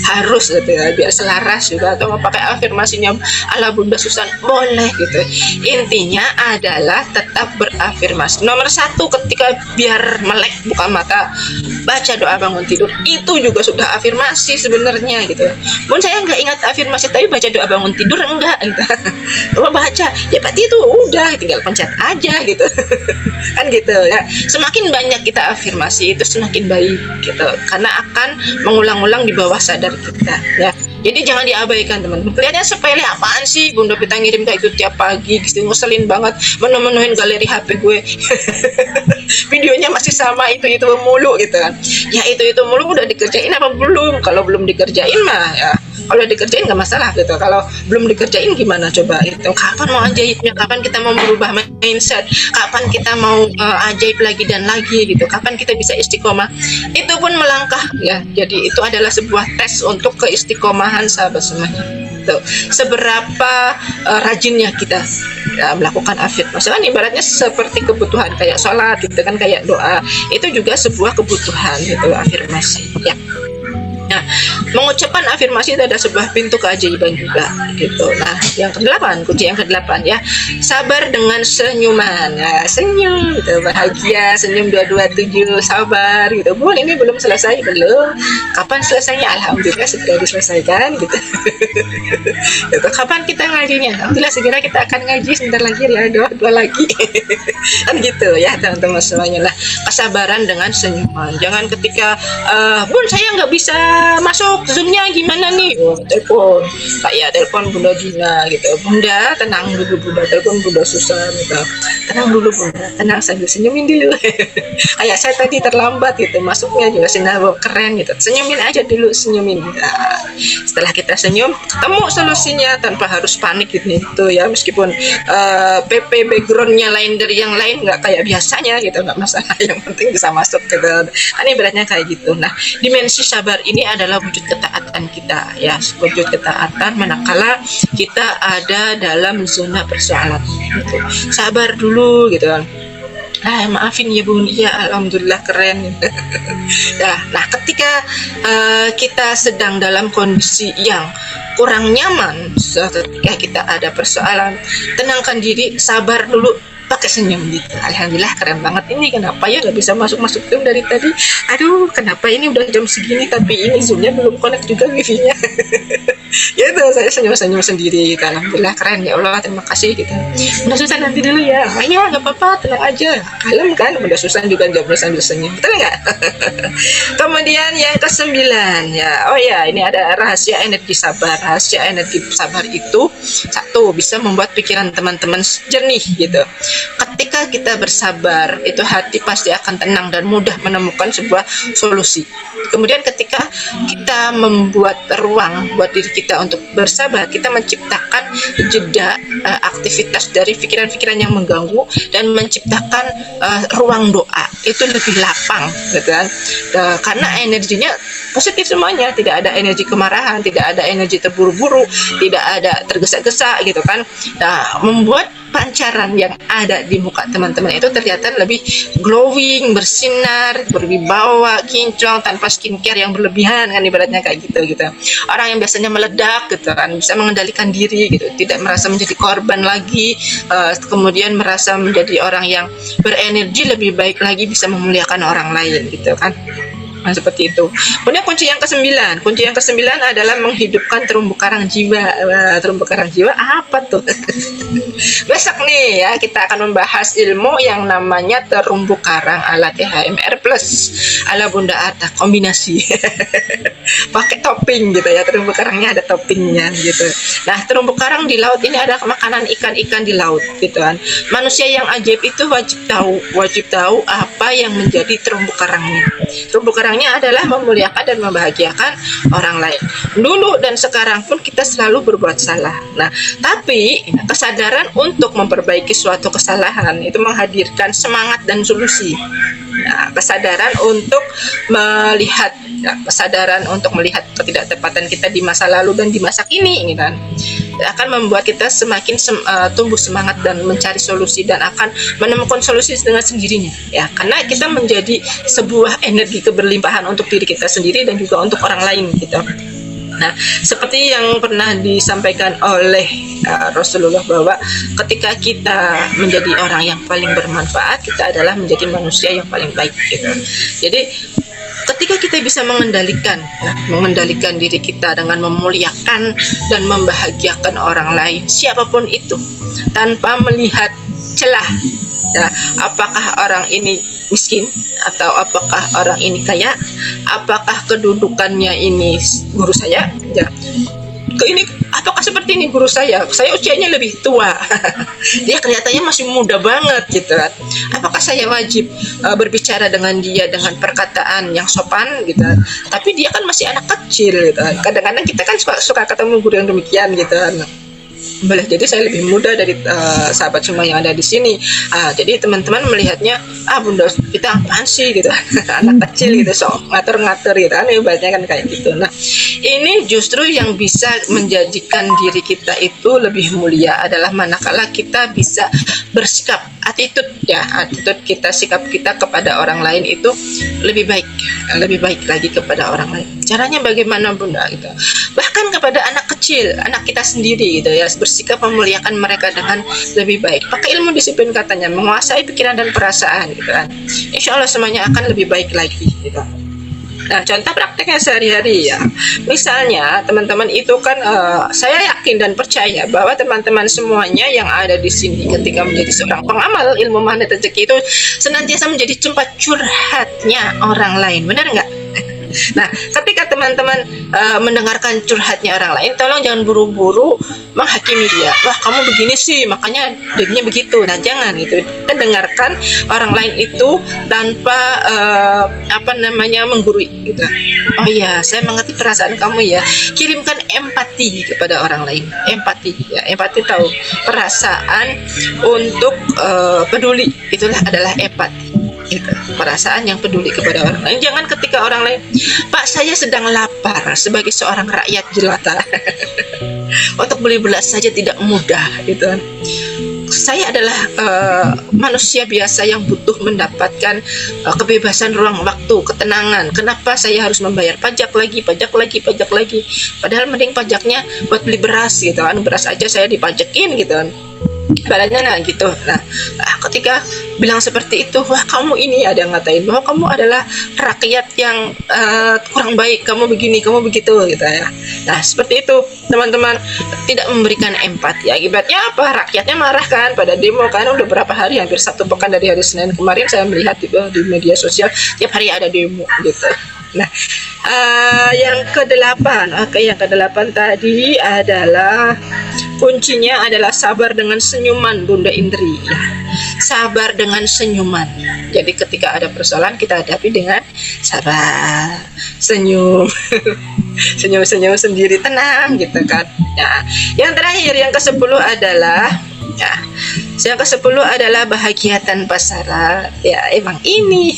harus gitu ya, biar selaras juga. Atau mau pakai afirmasinya ala Bunda Susan, boleh gitu. Intinya adalah tetap berafirmasi. Nomor 1, ketika biar melek buka mata, baca doa bangun tidur, itu juga sudah afirmasi sebenarnya gitu. Pun saya nggak ingat afirmasi tapi baca doa bangun tidur enggak gitu. Kalau baca ya berarti itu udah tinggal pencet aja gitu. Kan gitu ya. Semakin banyak kita afirmasi itu semakin baik gitu, karena akan mengulang-ulang di bawah sadar kita ya. Jadi jangan diabaikan teman-teman. Kelihatannya sepele, apaan sih Bunda Vita ngirim kayak itu tiap pagi gitu, ngeselin banget, menu-menuhin galeri HP gue. Videonya masih sama itu mulu gitu kan. Ya itu mulu udah dikerjain apa belum? Kalau belum dikerjain mah ya, kalau dikerjain nggak masalah gitu. Kalau belum dikerjain gimana coba itu? Kapan mau ajaibnya? Kapan kita mau berubah mindset? Kapan kita mau ajaib lagi dan lagi gitu? Kapan kita bisa istiqomah? Itu pun melangkah ya. Jadi itu adalah sebuah tes untuk keistiqomahan sahabat semuanya. Tuh, seberapa rajinnya kita ya, melakukan afirmasi. Kan ibaratnya seperti kebutuhan kayak sholat gitu kan, kayak doa itu juga sebuah kebutuhan gitu, afirmasi ya. Nah, mengucapkan afirmasi itu ada sebuah pintu keajaiban juga gitu. Nah, yang ke-8, kunci yang ke-8 ya, sabar dengan senyuman. Nah, senyum gitu, bahagia, senyum 227, sabar gitu. Bun, ini belum selesai, belum. Kapan selesainya? Alhamdulillah segera diselesaikan gitu. Gitu. Kapan kita ngajinya? Alhamdulillah segera kita akan ngaji, sebentar lagi ya, dua lagi. Kan gitu ya teman-teman semuanya lah. Kesabaran dengan senyuman. Jangan ketika Bun, saya nggak bisa masuk Zoom-nya, gimana nih? Telepon kayak telepon Bunda Dina gitu. Bunda tenang dulu Bunda, telepon Bunda Susan gitu. Tenang dulu Bunda, tenang, sambil senyumin dulu. Kayak saya tadi terlambat gitu, masuknya juga sinyal keren gitu. Senyumin aja dulu, senyumin. Nah, setelah kita senyum, ketemu solusinya tanpa harus panik gitu ya. Meskipun PP background-nya lain dari yang lain, nggak kayak biasanya gitu, nggak masalah. Yang penting bisa masuk gitu. Kan ibaratnya kayak gitu. Nah, dimensi sabar ini adalah wujud ketaatan kita ya, wujud ketaatan manakala kita ada dalam zona persoalan gitu. Sabar dulu gitu kan. Maafin ya Bun, iya alhamdulillah keren. Nah, ketika kita sedang dalam kondisi yang kurang nyaman, ketika kita ada persoalan, tenangkan diri, sabar dulu, pakai senyum gitu. Alhamdulillah keren banget ini, kenapa ya nggak bisa masuk Zoom dari tadi, aduh kenapa ini udah jam segini tapi ini Zoomnya belum connect juga wifi-nya. Ya itu saya senyum-senyum sendiri gitu. Alhamdulillah keren ya Allah, terima kasih gitu. Udah susah nanti dulu ya, ayo nggak apa-apa, tenang aja, kalem kan. Udah susah juga jawabnya sambil senyum, betul nggak? Kemudian yang ke-9 ya, oh ya ini ada rahasia energi sabar. Rahasia energi sabar itu, 1, bisa membuat pikiran teman-teman jernih gitu. Ketika kita bersabar, itu hati pasti akan tenang dan mudah menemukan sebuah solusi. Kemudian ketika kita membuat ruang buat diri kita kita untuk bersabar, kita menciptakan jeda aktivitas dari pikiran-pikiran yang mengganggu dan menciptakan ruang doa itu lebih lapang, gitu kan? Karena energinya positif semuanya, tidak ada energi kemarahan, tidak ada energi terburu-buru, tidak ada tergesa-gesa, gitu kan? Nah, membuat pancaran yang ada di muka teman-teman itu terlihat lebih glowing, bersinar, berwibawa, kinclong, tanpa skincare yang berlebihan, kan ibaratnya kayak gitu. Orang yang biasanya meledak, gitu kan, bisa mengendalikan diri, gitu, tidak merasa menjadi korban lagi, kemudian merasa menjadi orang yang berenergi lebih baik lagi, bisa memuliakan orang lain, gitu kan. Nah, seperti itu. Kemudian kunci yang ke-9 adalah menghidupkan terumbu karang jiwa. Terumbu karang jiwa apa tuh? Besok nih ya kita akan membahas ilmu yang namanya terumbu karang ala THMR plus ala Bunda Arta kombinasi. Pakai topping gitu ya, terumbu karangnya ada toppingnya gitu. Nah, terumbu karang di laut ini adalah makanan ikan-ikan di laut, gitu kan. Manusia yang ajaib itu wajib tahu apa yang menjadi terumbu karangnya. Terumbu karangnya adalah memuliakan dan membahagiakan orang lain. Dulu dan sekarang pun kita selalu berbuat salah. Nah, tapi kesadaran untuk memperbaiki suatu kesalahan itu menghadirkan semangat dan solusi. Nah, kesadaran untuk melihat ketidaktepatan kita di masa lalu dan di masa kini, gitu kan, akan membuat kita semakin tumbuh semangat dan mencari solusi dan akan menemukan solusi dengan sendirinya, ya, karena kita menjadi sebuah energi keberlimpahan untuk diri kita sendiri dan juga untuk orang lain, gitu. Nah, seperti yang pernah disampaikan oleh Rasulullah bahwa ketika kita menjadi orang yang paling bermanfaat, kita adalah menjadi manusia yang paling baik, gitu. Jadi ketika kita bisa mengendalikan diri kita dengan memuliakan dan membahagiakan orang lain, siapapun itu, tanpa melihat celah, ya, apakah orang ini miskin atau apakah orang ini kaya, apakah kedudukannya ini guru saya, ya, ini apakah seperti ini guru saya usianya lebih tua, dia kelihatannya masih muda banget, gitu kan. Apakah saya wajib berbicara dengan dia dengan perkataan yang sopan, gitu kan? Tapi dia kan masih anak kecil, gitu kan. Kadang-kadang kita kan suka ketemu guru yang demikian, gitu kan. Boleh jadi saya lebih muda dari sahabat semua yang ada di sini. Jadi teman-teman melihatnya, bunda kita apaan sih, gitu, anak kecil gitu, sok ngatur-ngatur, gitu kan, ibaratnya kan kayak gitu. Nah, ini justru yang bisa menjadikan diri kita itu lebih mulia adalah manakala kita bisa bersikap, attitude kita, sikap kita kepada orang lain itu lebih baik lagi kepada orang lain. Caranya bagaimana, Bunda, gitu? Bahkan kepada anak kecil, anak kita sendiri, gitu ya, bersikap memuliakan mereka dengan lebih baik. Pakai ilmu disiplin katanya, menguasai pikiran dan perasaan, gitu kan. Insya Allah semuanya akan lebih baik lagi, gitu. Nah, contoh prakteknya sehari-hari, ya. Misalnya teman-teman itu kan saya yakin dan percaya bahwa teman-teman semuanya yang ada di sini ketika menjadi seorang pengamal ilmu magnet rezeki itu senantiasa menjadi tempat curhatnya orang lain, benar nggak? Nah, ketika teman-teman mendengarkan curhatnya orang lain, tolong jangan buru-buru menghakimi dia. Wah, kamu begini sih, makanya jadinya begitu. Nah, jangan gitu. Kita dengarkan orang lain itu tanpa menggurui, gitu. Oh iya, saya mengerti perasaan kamu ya. Kirimkan empati kepada orang lain. Empati, ya. Empati tahu perasaan untuk peduli. Itulah adalah empati. Gitu. Perasaan yang peduli kepada orang lain. Jangan ketika orang lain, Pak, saya sedang lapar sebagai seorang rakyat jelata. Untuk beli beras saja tidak mudah, gitu. Saya adalah manusia biasa yang butuh mendapatkan kebebasan ruang waktu, ketenangan. Kenapa saya harus membayar pajak lagi? Padahal mending pajaknya buat beli beras, gitu kan. Beras aja saya dipajakin, gitu kan. Badannya, nah gitu. Nah, ketika bilang seperti itu, wah kamu ini, ada yang ngatain bahwa kamu adalah rakyat yang kurang baik, kamu begini, kamu begitu, gitu ya. Nah, seperti itu teman-teman, tidak memberikan empati. Akibatnya apa? Rakyatnya marah kan pada demo kan, udah berapa hari, hampir 1 pekan dari hari Senin kemarin saya melihat di media sosial tiap hari ada demo, gitu. Nah, yang ke-8 tadi adalah kuncinya adalah sabar dengan senyuman, Bunda Indri. sabar dengan senyuman. Jadi ketika ada persoalan kita hadapi dengan sabar, senyum, senyum-senyum sendiri, tenang gitu kan. Ya. Yang terakhir, yang ke-10 adalah ya, yang ke-10 adalah bahagia tanpa syarat. Ya emang ini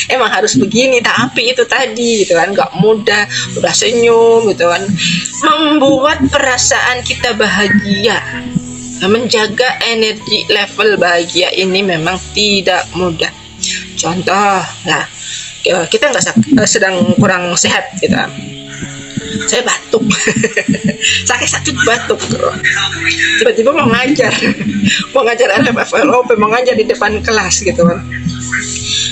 emang harus begini, tapi itu tadi gitu kan, nggak mudah, udah senyum gitu kan, membuat perasaan kita bahagia, menjaga energi level bahagia ini memang tidak mudah. Contoh, nah kita sedang kurang sehat gitu, saya batuk sakit batuk, tiba-tiba mau ngajar LFLOP, mau ngajar di depan kelas gitu kan.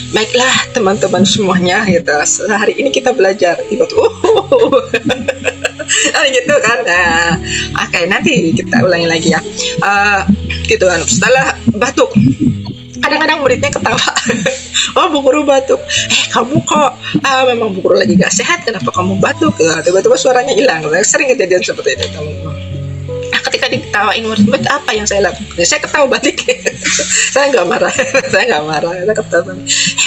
Baiklah teman-teman semuanya gitu, hari ini kita belajar gitu, gitu kan. Nah, oke, nanti kita ulangi lagi ya, gitu kan. Setelah batuk, kadang-kadang muridnya ketawa. Oh, Bu Guru batuk. Kamu kok memang Bu Guru lagi gak sehat, kenapa kamu batuk? Tiba-tiba suaranya hilang. Sering kejadian seperti itu, teman-teman. Nah, ketika diketawain murid, apa yang saya lakukan? Saya ketawa balik. Saya nggak marah. Saya ketawa.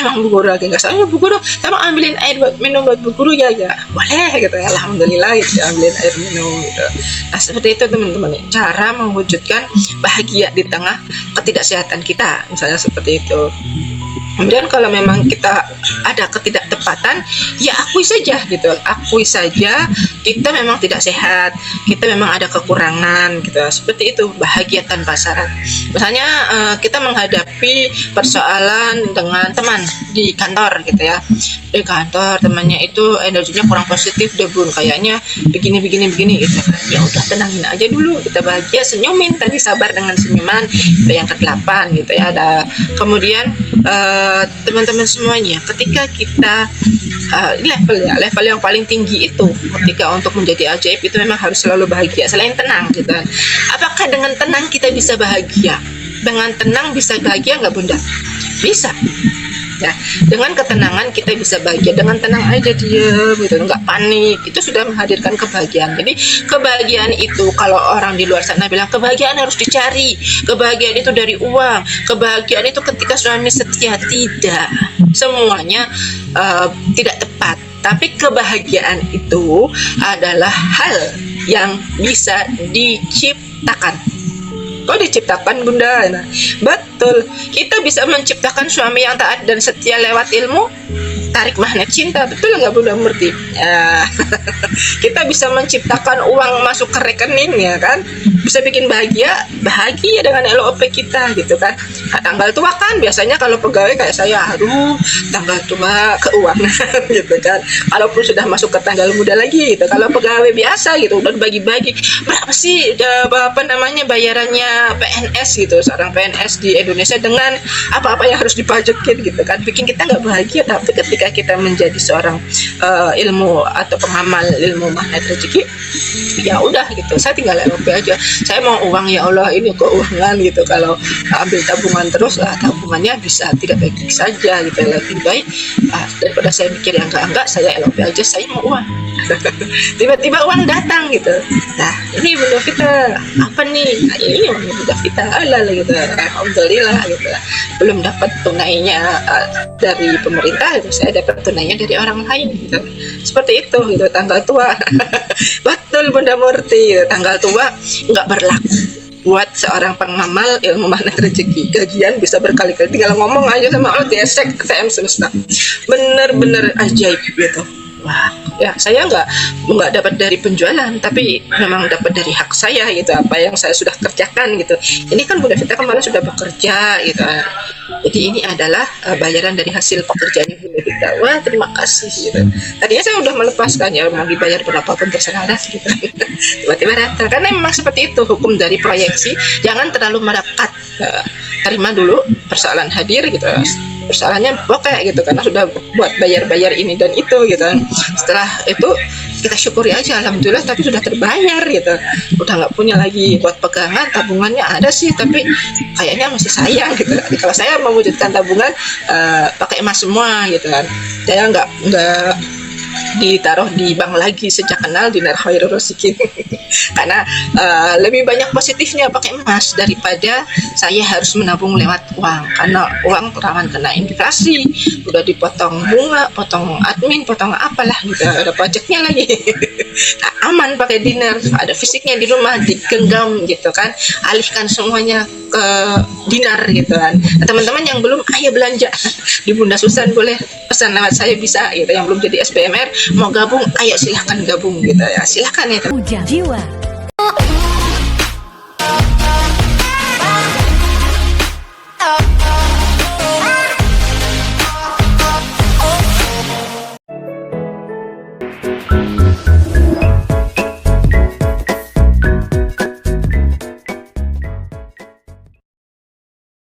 Emang Bu Guru lagi nggak salah. Bu Guru, kamu ambilin air buat minum buat Bu Guru ya? Boleh gitu ya. Alhamdulillah gitu, ambilin air minum gitu. Nah, seperti itu teman-teman. Cara mewujudkan bahagia di tengah ketidaksehatan kita, misalnya seperti itu. Kemudian kalau memang kita ada ketidaktepatan, ya akui saja gitu, akui saja kita memang tidak sehat, kita memang ada kekurangan gitu, seperti itu, bahagia tanpa syarat. Misalnya kita menghadapi persoalan dengan teman di kantor gitu ya, di kantor temannya itu energinya kurang positif deh Bun, kayaknya begini gitu, ya udah tenangin aja dulu, kita bahagia, senyumin tadi, sabar dengan senyuman, itu yang ke-8 gitu ya. Ada kemudian teman-teman semuanya, ketika kita level yang paling tinggi itu, ketika untuk menjadi ajaib itu memang harus selalu bahagia selain tenang gitu. Apakah dengan tenang kita bisa bahagia? Dengan tenang bisa bahagia nggak Bunda? Bisa ya, dengan ketenangan kita bisa bahagia, dengan tenang aja diam gitu, nggak panik, itu sudah menghadirkan kebahagiaan. Jadi kebahagiaan itu, kalau orang di luar sana bilang kebahagiaan harus dicari, kebahagiaan itu dari uang, kebahagiaan itu ketika suami setia, tidak, semuanya tidak tepat. Tapi kebahagiaan itu adalah hal yang bisa diciptakan. Kok diciptakan Bunda? Nah, betul, kita bisa menciptakan suami yang taat dan setia lewat ilmu tarik magnet cinta, betul nggak Bunda Murti? Ya, kita bisa menciptakan uang masuk ke rekening ya kan, bisa bikin bahagia dengan LOP kita gitu kan. Nah, tanggal tua kan biasanya kalau pegawai kayak saya, aduh tanggal tua keuangan gitu kan. Kalaupun sudah masuk ke tanggal muda lagi gitu, kalau pegawai biasa gitu udah bagi-bagi, berapa sih bayarannya PNS gitu, seorang PNS di Indonesia dengan apa-apa yang harus dipajekin gitu kan, bikin kita nggak bahagia. Tapi ketika kita menjadi seorang ilmu atau pengamal ilmu magnet rezeki, ya udah gitu, saya tinggal LOP aja, saya mau uang ya Allah, ini keuangan gitu. Kalau ambil tabungan terus, tabungannya bisa tidak baik-baik saja gitu, lebih baik daripada saya mikir yang enggak, saya LOP aja, saya mau uang. Tiba-tiba uang datang gitu. Nah, ini Bunda Vita apa nih? Nah, ini Bunda Vita halal gitu, alhamdulillah gitu. Belum dapat tunainya dari pemerintah gitu, saya dapat tunainya dari orang lain gitu. Seperti itu gitu, tanggal tua. Betul Bunda Murti, gitu. Tanggal tua nggak berlaku buat seorang pengamal ilmu magnet rezeki. Gajian bisa berkali-kali, tinggal ngomong aja sama Allah, desek ke TM semesta, bener-bener ajaib gitu. Wah, ya saya nggak dapat dari penjualan, tapi memang dapat dari hak saya gitu, apa yang saya sudah kerjakan gitu. Ini kan Bunda Vita kemarin sudah bekerja gitu. Jadi ini adalah bayaran dari hasil pekerjaannya Bunda Vita. Wah, terima kasih gitu. Tadinya saya udah melepaskan ya, mau dibayar berapapun terserah gitu. Tiba-tiba datang, karena memang seperti itu hukum dari proyeksi. Jangan terlalu merapat. Terima dulu persoalan hadir gitu, persoalannya bokeh gitu, karena sudah buat bayar ini dan itu gitu. Setelah itu kita syukuri aja, alhamdulillah, tapi sudah terbayar gitu, udah nggak punya lagi buat pegangan. Tabungannya ada sih, tapi kayaknya masih sayang gitu. Kalau saya mewujudkan tabungan pakai emas semua gitu kan, saya nggak ditaruh di bank lagi sejak kenal Dinar Khairur Rosikin. Karena lebih banyak positifnya pakai emas daripada saya harus menabung lewat uang, karena uang rawan kena inflasi, udah dipotong bunga, potong admin, potong apalah gitu, ada pajaknya lagi. Nah, aman pakai Dinar, ada fisiknya di rumah, digenggam gitu kan, alihkan semuanya ke Dinar gitu kan. Nah, teman-teman yang belum, ayo belanja di Bunda Susan, boleh pesan lewat saya bisa gitu. Yang belum jadi SBMR mau gabung, ayo silahkan gabung gitu ya, silahkan ya. Puja Jiwa